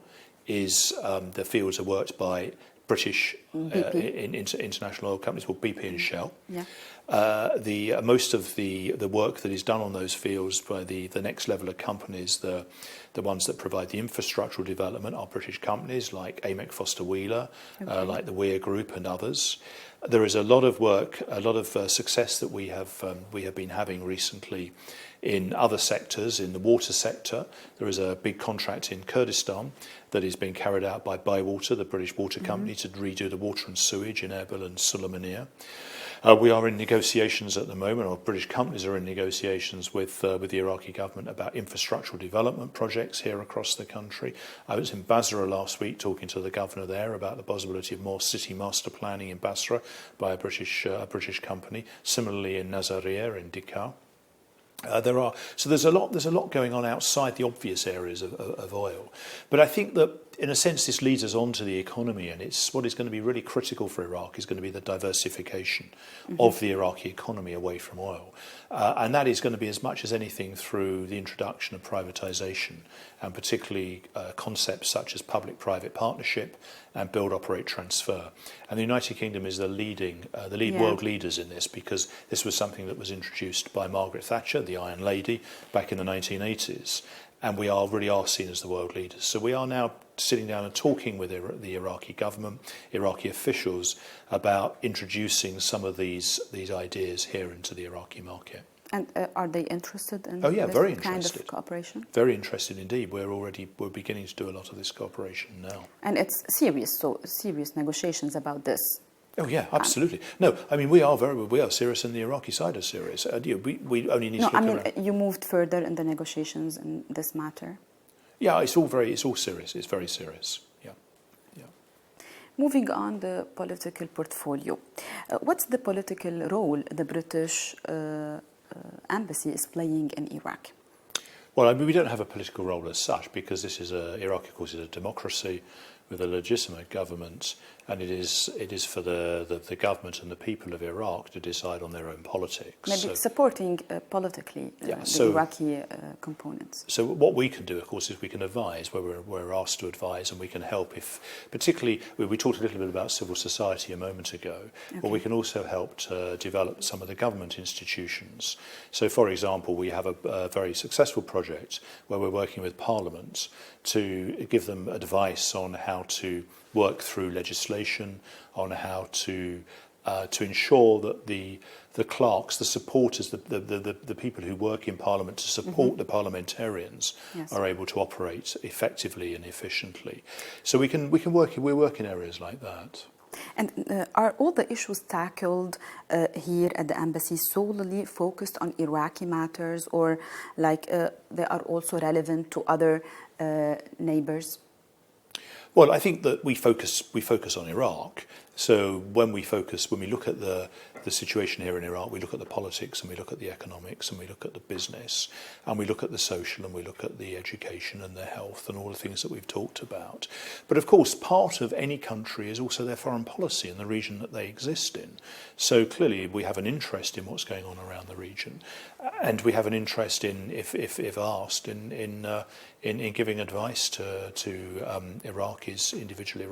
is the fields are worked by British international oil companies, called BP and Shell. Yeah. Most of the work that is done on those fields by the next level of companies, the ones that provide the infrastructural development, are British companies like Amec Foster Wheeler, okay, like the Weir Group and others. There is a lot of work, a lot of success that we have been having recently in other sectors. In the water sector, there is a big contract in Kurdistan that is being carried out by Bywater, the British water company, to redo the water and sewage in Erbil and Sulaymaniyah. We are in negotiations at the moment, or British companies are in negotiations with the Iraqi government about infrastructural development projects here across the country. I was in Basra last week talking to the governor there about the possibility of more city master planning in Basra by a British company. Similarly in Nazariya in Dikar. There's a lot going on outside the obvious areas of oil, but I think that in a sense this leads us on to the economy, and it's what is going to be really critical for Iraq is going to be the diversification of the Iraqi economy away from oil, and that is going to be as much as anything through the introduction of privatisation, and particularly concepts such as public-private partnership and build, operate, transfer. And the United Kingdom is the world leaders in this, because this was something that was introduced by Margaret Thatcher, the Iron Lady, back in the 1980s. And we really are seen as the world leaders. So we are now sitting down and talking with the Iraqi government, Iraqi officials, about introducing some of these ideas here into the Iraqi market. And are they interested in very this kind interested. of cooperation? Very interested indeed. We're beginning to do a lot of this cooperation now. And it's serious negotiations about this. Oh yeah, absolutely. No, I mean we are serious, and the Iraqi side is serious. We only need to look around. You moved further in the negotiations in this matter. Yeah, it's all serious. It's very serious. Yeah. Moving on the political portfolio, what's the political role the British embassy is playing in Iraq? Well, I mean, we don't have a political role as such, because this is Iraq, of course, is a democracy with a legitimate government, and it is for the government and the people of Iraq to decide on their own politics. Maybe supporting politically the Iraqi components. So what we can do, of course, is we can advise where we're asked to advise, and we can help if, particularly, we talked a little bit about civil society a moment ago, but we can also help to develop some of the government institutions. So, for example, we have a very successful project where we're working with Parliament to give them advice on how to work through legislation, on how to ensure that the clerks, the supporters, the people who work in Parliament to support the parliamentarians are able to operate effectively and efficiently. So we work in areas like that. And are all the issues tackled here at the embassy solely focused on Iraqi matters, or they are also relevant to other neighbors? Well, I think that we focus on Iraq. So when we look at the situation here in Iraq, we look at the politics, and we look at the economics, and we look at the business, and we look at the social, and we look at the education and the health and all the things that we've talked about. But of course, part of any country is also their foreign policy and the region that they exist in. So clearly we have an interest in what's going on around the region, and we have an interest in, if asked, in giving advice to individual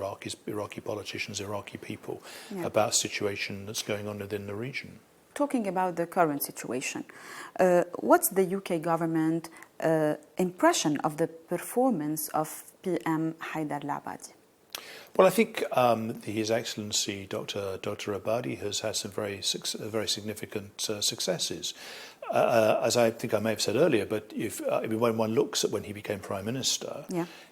Iraqi politicians, Iraqi people about the situation that's going on within the region. Talking about the current situation, what's the UK government impression of the performance of PM Haidar al-Abadi? Well, I think His Excellency Dr. Abadi has had some very significant successes. As I think I may have said earlier, but when one looks at when he became Prime Minister,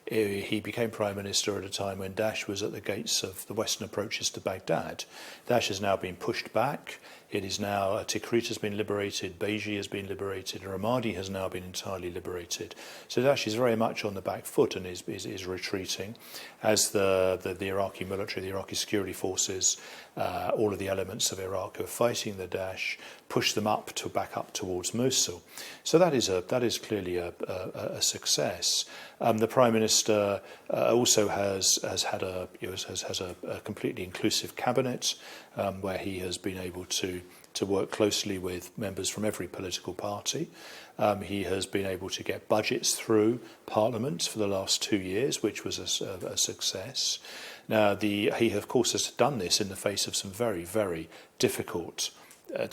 he became Prime Minister at a time when Daesh was at the gates of the western approaches to Baghdad. Daesh has now been pushed back. It is now, Tikrit has been liberated, Beiji has been liberated, Ramadi has now been entirely liberated. So Daesh is very much on the back foot and is retreating as the Iraqi military, the Iraqi security forces, all of the elements of Iraq who are fighting the Daesh, push them back up towards Mosul. So that is clearly a success. The Prime Minister also has had a completely inclusive cabinet where he has been able to work closely with members from every political party. He has been able to get budgets through Parliament for the last 2 years, which was a success. Now, he of course has done this in the face of some very, very difficult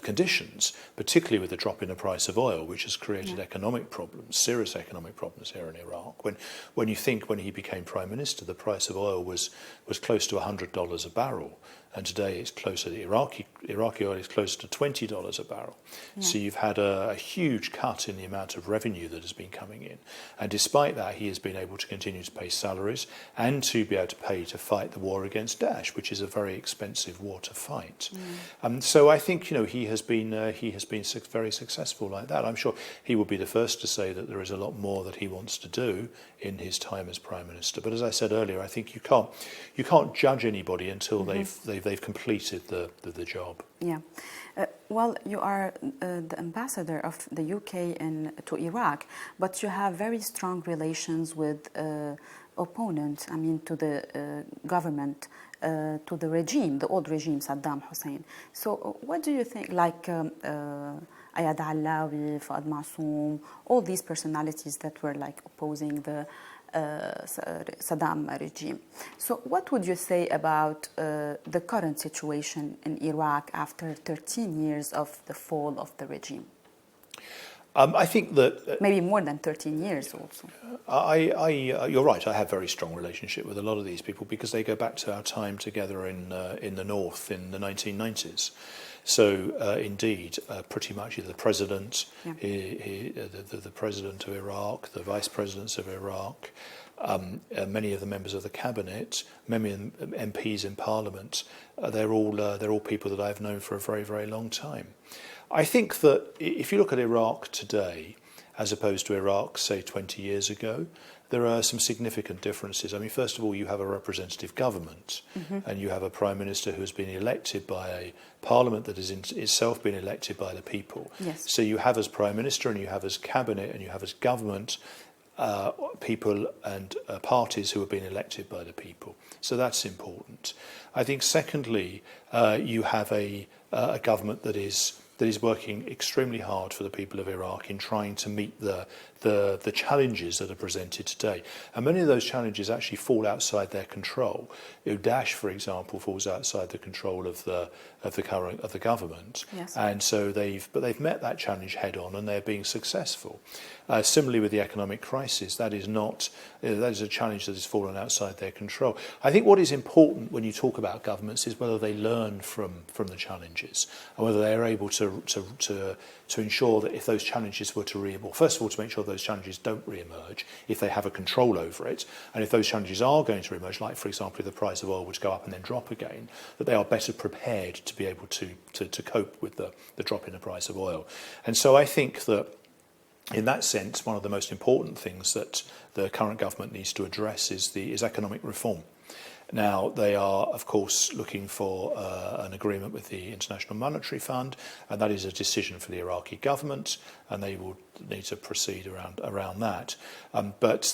conditions, particularly with the drop in the price of oil, which has created economic problems, serious economic problems here in Iraq. When you think when he became Prime Minister, the price of oil was close to $100 a barrel, and today it's closer. Iraqi oil is closer to $20 a barrel. Yeah. So you've had a huge cut in the amount of revenue that has been coming in, and despite that, he has been able to continue to pay salaries and to be able to pay to fight the war against Daesh, which is a very expensive war to fight. So I think he has been very successful like that. I'm sure he will be the first to say that there is a lot more that he wants to do in his time as Prime Minister. But as I said earlier, I think you can't judge anybody until they've completed the job. Yeah. Well, you are the ambassador of the UK to Iraq, but you have very strong relations with opponents, to the government, to the regime, the old regime, Saddam Hussein. So what do you think, like Ayad Allawi, Fouad Massoum, all these personalities that were like opposing the Saddam regime. So what would you say about the current situation in Iraq after 13 years of the fall of the regime? I think that maybe more than 13 years also. You're right. I have a very strong relationship with a lot of these people because they go back to our time together in the north in the 1990s. So indeed, pretty much the president, the president of Iraq, the vice presidents of Iraq, many of the members of the cabinet, many MPs in Parliament, they're all people that I've known for a very, very long time. I think that if you look at Iraq today, as opposed to Iraq, say, 20 years ago, there are some significant differences. I mean, first of all, you have a representative government, and you have a prime minister who has been elected by a parliament that has itself been elected by the people. Yes. So you have as prime minister, and you have as cabinet, and you have as government people and parties who have been elected by the people. So that's important. I think, secondly, you have a government that is working extremely hard for the people of Iraq in trying to meet the challenges that are presented today. And many of those challenges actually fall outside their control. Daesh, for example, falls outside the control of the government. Yes. And so they've met that challenge head on, and they're being successful. Similarly with the economic crisis, that is a challenge that has fallen outside their control. I think what is important when you talk about governments is whether they learn from the challenges and whether they are able to ensure that if those challenges were to first of all, to make sure those challenges don't re-emerge, if they have a control over it, and if those challenges are going to re-emerge, like, for example, if the price of oil would go up and then drop again, that they are better prepared to be able to cope with the drop in the price of oil. And so I think that in that sense, one of the most important things that the current government needs to address is economic reform. Now, they are, of course, looking for an agreement with the International Monetary Fund, and that is a decision for the Iraqi government, and they will need to proceed around that. But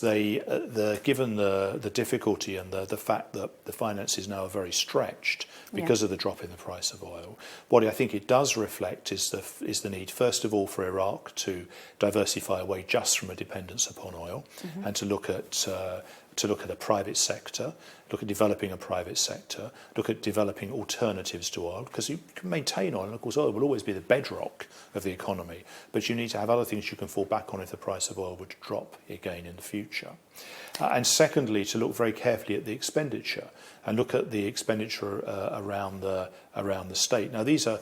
given the difficulty and the fact that the finances now are very stretched because of the drop in the price of oil, what I think it does reflect is the need, first of all, for Iraq to diversify away just from a dependence upon oil, and to look at the private sector look at developing a private sector, look at developing alternatives to oil, because you can maintain oil, and of course oil will always be the bedrock of the economy, but you need to have other things you can fall back on if the price of oil were to drop again in the future. And secondly, to look very carefully at the expenditure and look at the expenditure around the state. Now, these are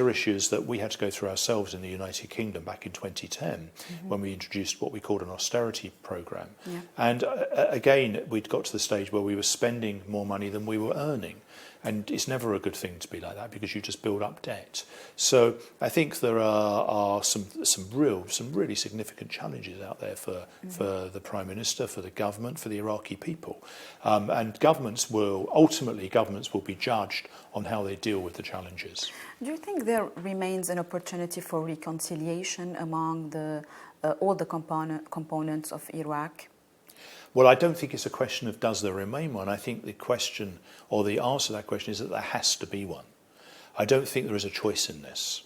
issues that we had to go through ourselves in the United Kingdom back in 2010 when we introduced what we called an austerity programme. Yeah. And again, we'd got to the stage where we were spending more money than we were earning. And it's never a good thing to be like that, because you just build up debt. So I think there are some really significant challenges out there for the Prime Minister, for the government, for the Iraqi people. And governments will be judged on how they deal with the challenges. Do you think there remains an opportunity for reconciliation among all the components of Iraq? Well, I don't think it's a question of does there remain one. I think the question, or the answer to that question, is that there has to be one. I don't think there is a choice in this.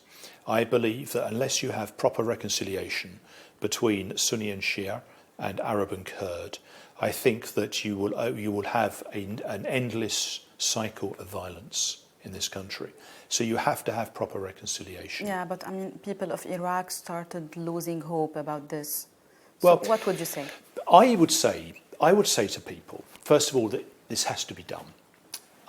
I believe that unless you have proper reconciliation between Sunni and Shia and Arab and Kurd, I think that you will have an endless cycle of violence in this country. So you have to have proper reconciliation. Yeah, but I mean, people of Iraq started losing hope about this. So well, what would you say? I would say to people, first of all, that this has to be done.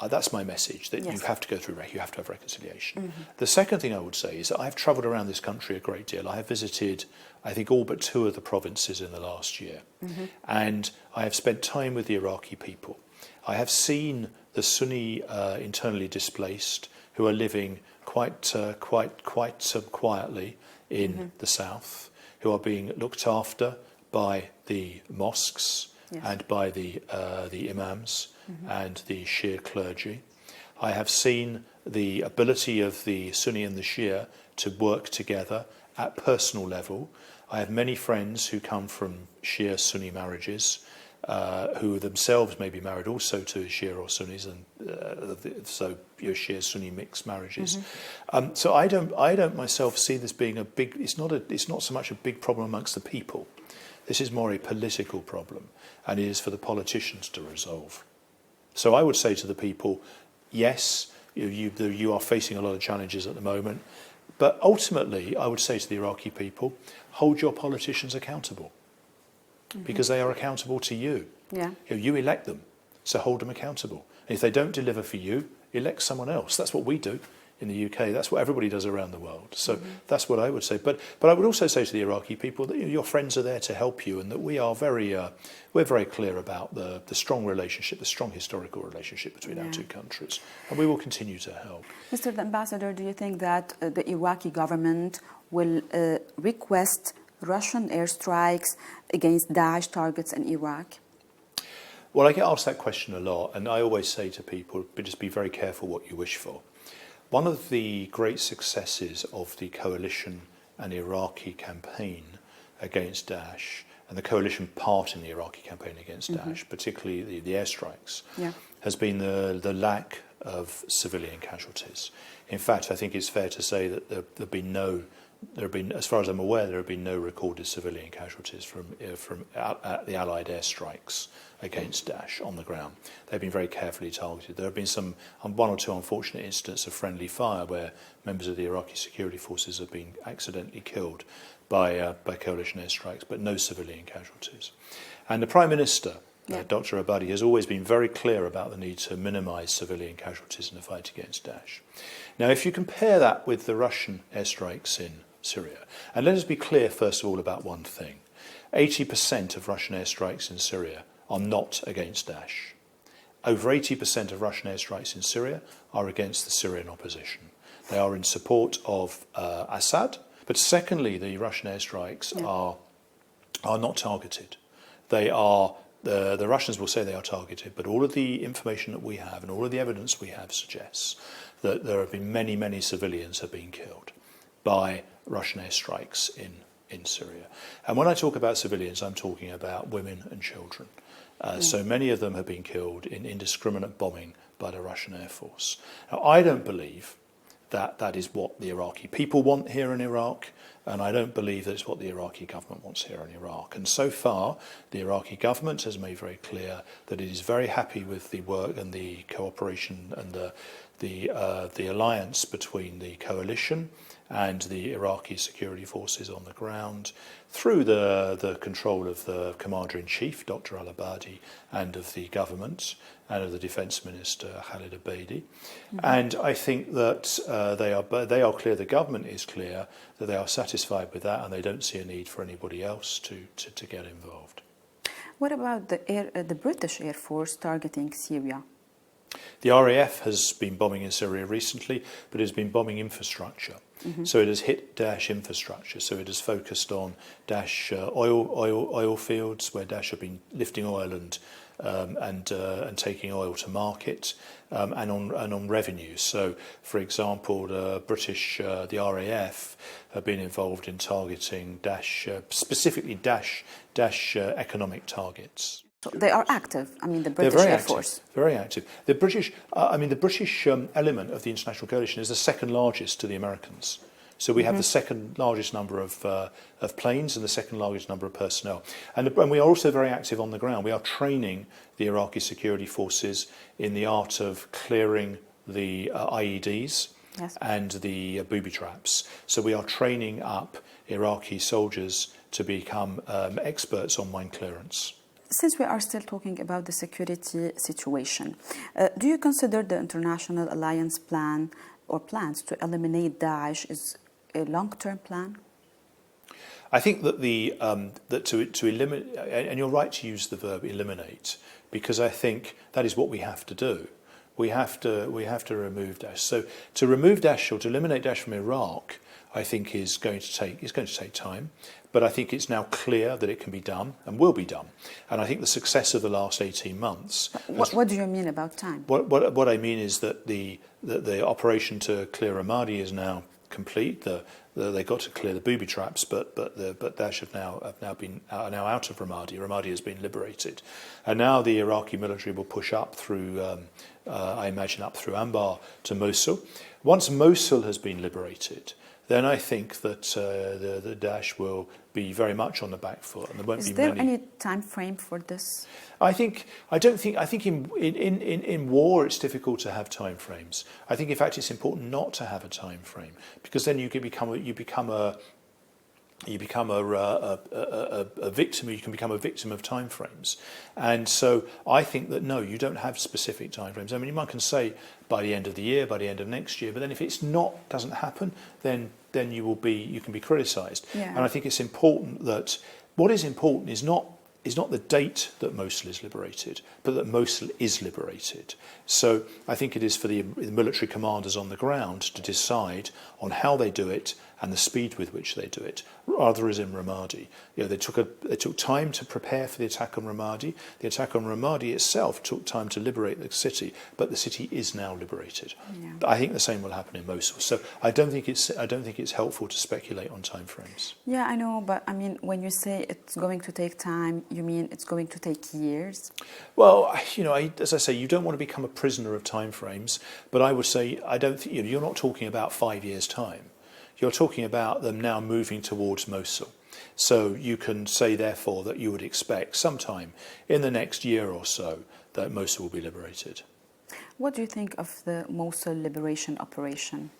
That's my message, that yes. You have to go through, you have to have reconciliation. Mm-hmm. The second thing I would say is that I've travelled around this country a great deal. I have visited, I think, all but 2 of the provinces in the last year. Mm-hmm. And I have spent time with the Iraqi people. I have seen the Sunni internally displaced who are living quite quietly in the south, who are being looked after by the mosques yes. and by the imams and the Shia clergy. I have seen the ability of the Sunni and the Shia to work together at personal level. I have many friends who come from Shia-Sunni marriages, who themselves may be married also to Shia or Sunnis, and so Shia-Sunni mixed marriages. Mm-hmm. So I don't myself see this being a big. It's not so much a big problem amongst the people. This is more a political problem, and it is for the politicians to resolve. So I would say to the people, yes, you are facing a lot of challenges at the moment, but ultimately I would say to the Iraqi people, hold your politicians accountable, because they are accountable to you. Yeah. You elect them, so hold them accountable. And if they don't deliver for you, elect someone else. That's what we do in the UK. That's what everybody does around the world. So that's what I would say. But I would also say to the Iraqi people that your friends are there to help you, and that we're very clear about the strong relationship, the strong historical relationship between our two countries, and we will continue to help. Mr. Ambassador, do you think that the Iraqi government will request Russian airstrikes against Daesh targets in Iraq? Well, I get asked that question a lot, and I always say to people, but just be very careful what you wish for. One of the great successes of the coalition and Iraqi campaign against Daesh, and the coalition part in the Iraqi campaign against Daesh, particularly the airstrikes, has been the lack of civilian casualties. In fact, I think it's fair to say that there have been, as far as I'm aware, there have been no recorded civilian casualties from the Allied airstrikes against Daesh on the ground. They've been very carefully targeted. There have been one or two unfortunate incidents of friendly fire where members of the Iraqi security forces have been accidentally killed by coalition airstrikes, but no civilian casualties. And the Prime Minister, Dr. Abadi, has always been very clear about the need to minimise civilian casualties in the fight against Daesh. Now, if you compare that with the Russian airstrikes in Syria, and let us be clear first of all about one thing. 80% of Russian airstrikes in Syria are not against Daesh. Over 80% of Russian airstrikes in Syria are against the Syrian opposition. They are in support of Assad, but secondly, the Russian airstrikes are not targeted. They are the Russians will say they are targeted, but all of the information that we have and all of the evidence we have suggests that there have been many civilians have been killed by Russian airstrikes in Syria. And when I talk about civilians, I'm talking about women and children. So many of them have been killed in indiscriminate bombing by the Russian Air Force. Now, I don't believe that is what the Iraqi people want here in Iraq, and I don't believe that it's what the Iraqi government wants here in Iraq. And so far, the Iraqi government has made very clear that it is very happy with the work and the cooperation and the alliance between the coalition and the Iraqi security forces on the ground through the control of the Commander-in-Chief, Dr. al-Abadi, and of the government and of the Defence Minister, Khalid Abedi. And I think that they are clear, the government is clear, that they are satisfied with that and they don't see a need for anybody else to get involved. What about the British Air Force targeting Syria? The RAF has been bombing in Syria recently, but it has been bombing infrastructure. So it has hit Daesh infrastructure. So it has focused on Daesh oil fields, where Daesh have been lifting oil and taking oil to market, and on revenues. So, for example, the RAF have been involved in targeting Daesh, specifically Daesh economic targets. So they are active. I mean, the British Air Force. Very active. The British element of the international coalition is the second largest to the Americans. So we have the second largest number of planes and the second largest number of personnel. And we are also very active on the ground. We are training the Iraqi security forces in the art of clearing the IEDs and the booby traps. So we are training up Iraqi soldiers to become experts on mine clearance. Since we are still talking about the security situation, do you consider the international alliance plan or plans to eliminate Daesh is a long-term plan? I think that to eliminate, and you're right to use the verb eliminate, because I think that is what we have to do. We have to remove Daesh. So to remove Daesh or to eliminate Daesh from Iraq, I think is going to take time. But I think it's now clear that it can be done and will be done. And I think the success of the last 18 months... What do you mean about time? What I mean is that the operation to clear Ramadi is now complete. They got to clear the booby traps, but Daesh are now out of Ramadi. Ramadi has been liberated. And now the Iraqi military will push up through, I imagine, up through Anbar to Mosul. Once Mosul has been liberated, then I think that the Daesh will be very much on the back foot, and there won't be many. Is there any time frame for this? I think in war it's difficult to have time frames. I think in fact it's important not to have a time frame, because then you become a victim. You can become a victim of time frames, and so I think that no, you don't have specific time frames. I mean, one can say by the end of the year, by the end of next year, but then if it's doesn't happen, then you can be criticised. Yeah. And I think it's important that what is important is not the date that Mosul is liberated, but that Mosul is liberated. So I think it is for the military commanders on the ground to decide on how they do it and the speed with which they do it, rather as in Ramadi. They took time to prepare for the attack on Ramadi. The attack on Ramadi itself took time to liberate the city, but the city is now liberated. Yeah. I think the same will happen in Mosul. So I don't think it's helpful to speculate on time frames. Yeah, I know, but I mean, when you say it's going to take time, you mean it's going to take years? Well, as I say, you don't want to become a prisoner of time frames, but I would say I don't think you're not talking about 5 years' time. You're talking about them now moving towards Mosul. So you can say, therefore, that you would expect sometime in the next year or so that Mosul will be liberated. What do you think of the Mosul liberation operation?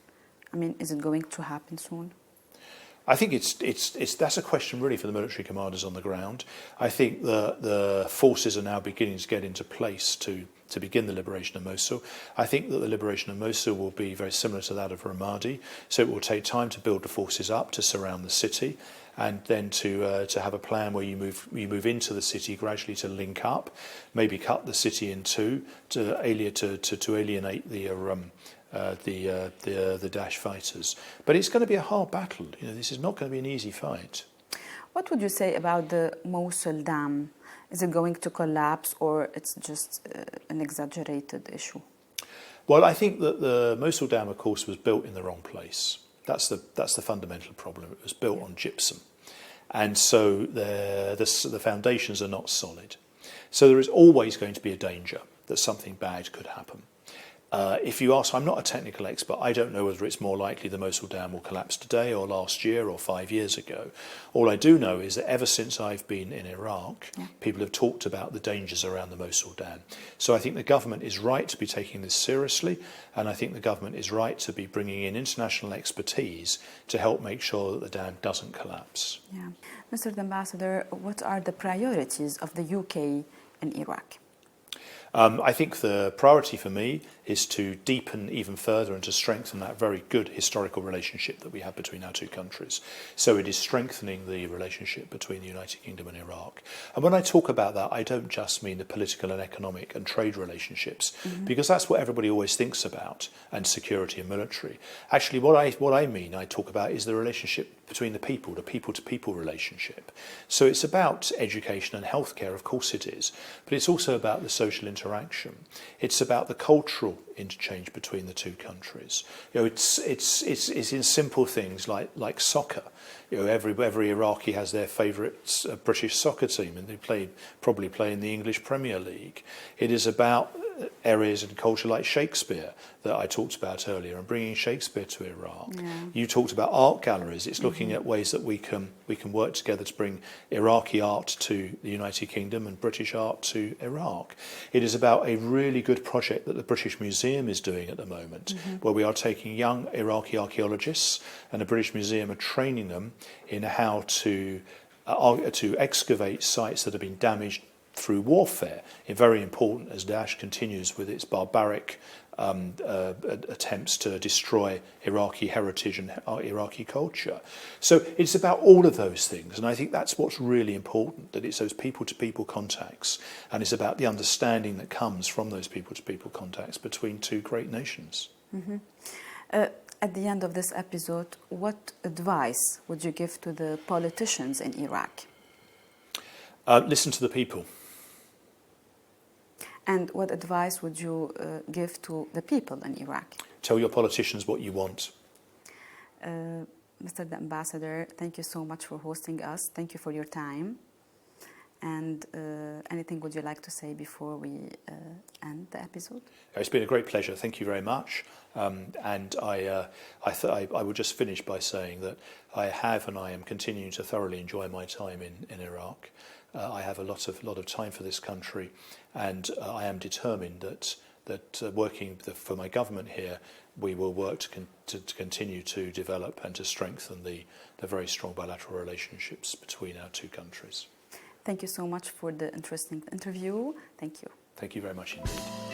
I mean, is it going to happen soon? I think that's a question really for the military commanders on the ground. I think the forces are now beginning to get into place to begin the liberation of Mosul. I think that the liberation of Mosul will be very similar to that of Ramadi. So it will take time to build the forces up to surround the city, and then to have a plan where you move into the city gradually to link up, maybe cut the city in two to alienate the Daesh fighters. But it's going to be a hard battle. This is not going to be an easy fight. What would you say about the Mosul Dam? Is it going to collapse, or it's just an exaggerated issue? Well, I think that the Mosul Dam, of course, was built in the wrong place. That's the fundamental problem. It was built on gypsum, and so the foundations are not solid. So there is always going to be a danger that something bad could happen. If you ask, I'm not a technical expert, I don't know whether it's more likely the Mosul Dam will collapse today or last year or 5 years ago. All I do know is that ever since I've been in Iraq, people have talked about the dangers around the Mosul Dam. So I think the government is right to be taking this seriously, and I think the government is right to be bringing in international expertise to help make sure that the dam doesn't collapse. Yeah. Mr. Ambassador, what are the priorities of the UK in Iraq? I think the priority for me is to deepen even further and to strengthen that very good historical relationship that we have between our two countries. So it is strengthening the relationship between the United Kingdom and Iraq. And when I talk about that, I don't just mean the political and economic and trade relationships, because that's what everybody always thinks about, and security and military. Actually, what I mean, I talk about is the relationship between the people-to-people relationship. So it's about education and healthcare, of course it is, but it's also about the social interaction. It's about the cultural interchange between the two countries. You know, it's in simple things like soccer. You know, every Iraqi has their favourite British soccer team, and they probably play in the English Premier League. It is about areas in culture like Shakespeare that I talked about earlier, and bringing Shakespeare to Iraq. Yeah. You talked about art galleries. It's looking at ways that we can work together to bring Iraqi art to the United Kingdom and British art to Iraq. It is about a really good project that the British Museum is doing at the moment, where we are taking young Iraqi archaeologists, and the British Museum are training them in how to excavate sites that have been damaged through warfare. It's very important as Daesh continues with its barbaric attempts to destroy Iraqi heritage and Iraqi culture. So it's about all of those things, and I think that's what's really important, that it's those people-to-people contacts, and it's about the understanding that comes from those people-to-people contacts between two great nations. At the end of this episode, what advice would you give to the politicians in Iraq? Listen to the people. And what advice would you give to the people in Iraq? Tell your politicians what you want. Mr. the Ambassador, thank you so much for hosting us. Thank you for your time. And anything would you like to say before we end the episode? It's been a great pleasure. Thank you very much. And I would just finish by saying that I have and I am continuing to thoroughly enjoy my time in Iraq. I have a lot of time for this country, and I am determined that working for my government here, we will work to continue to develop and to strengthen the very strong bilateral relationships between our two countries. Thank you so much for the interesting interview. Thank you. Thank you very much indeed.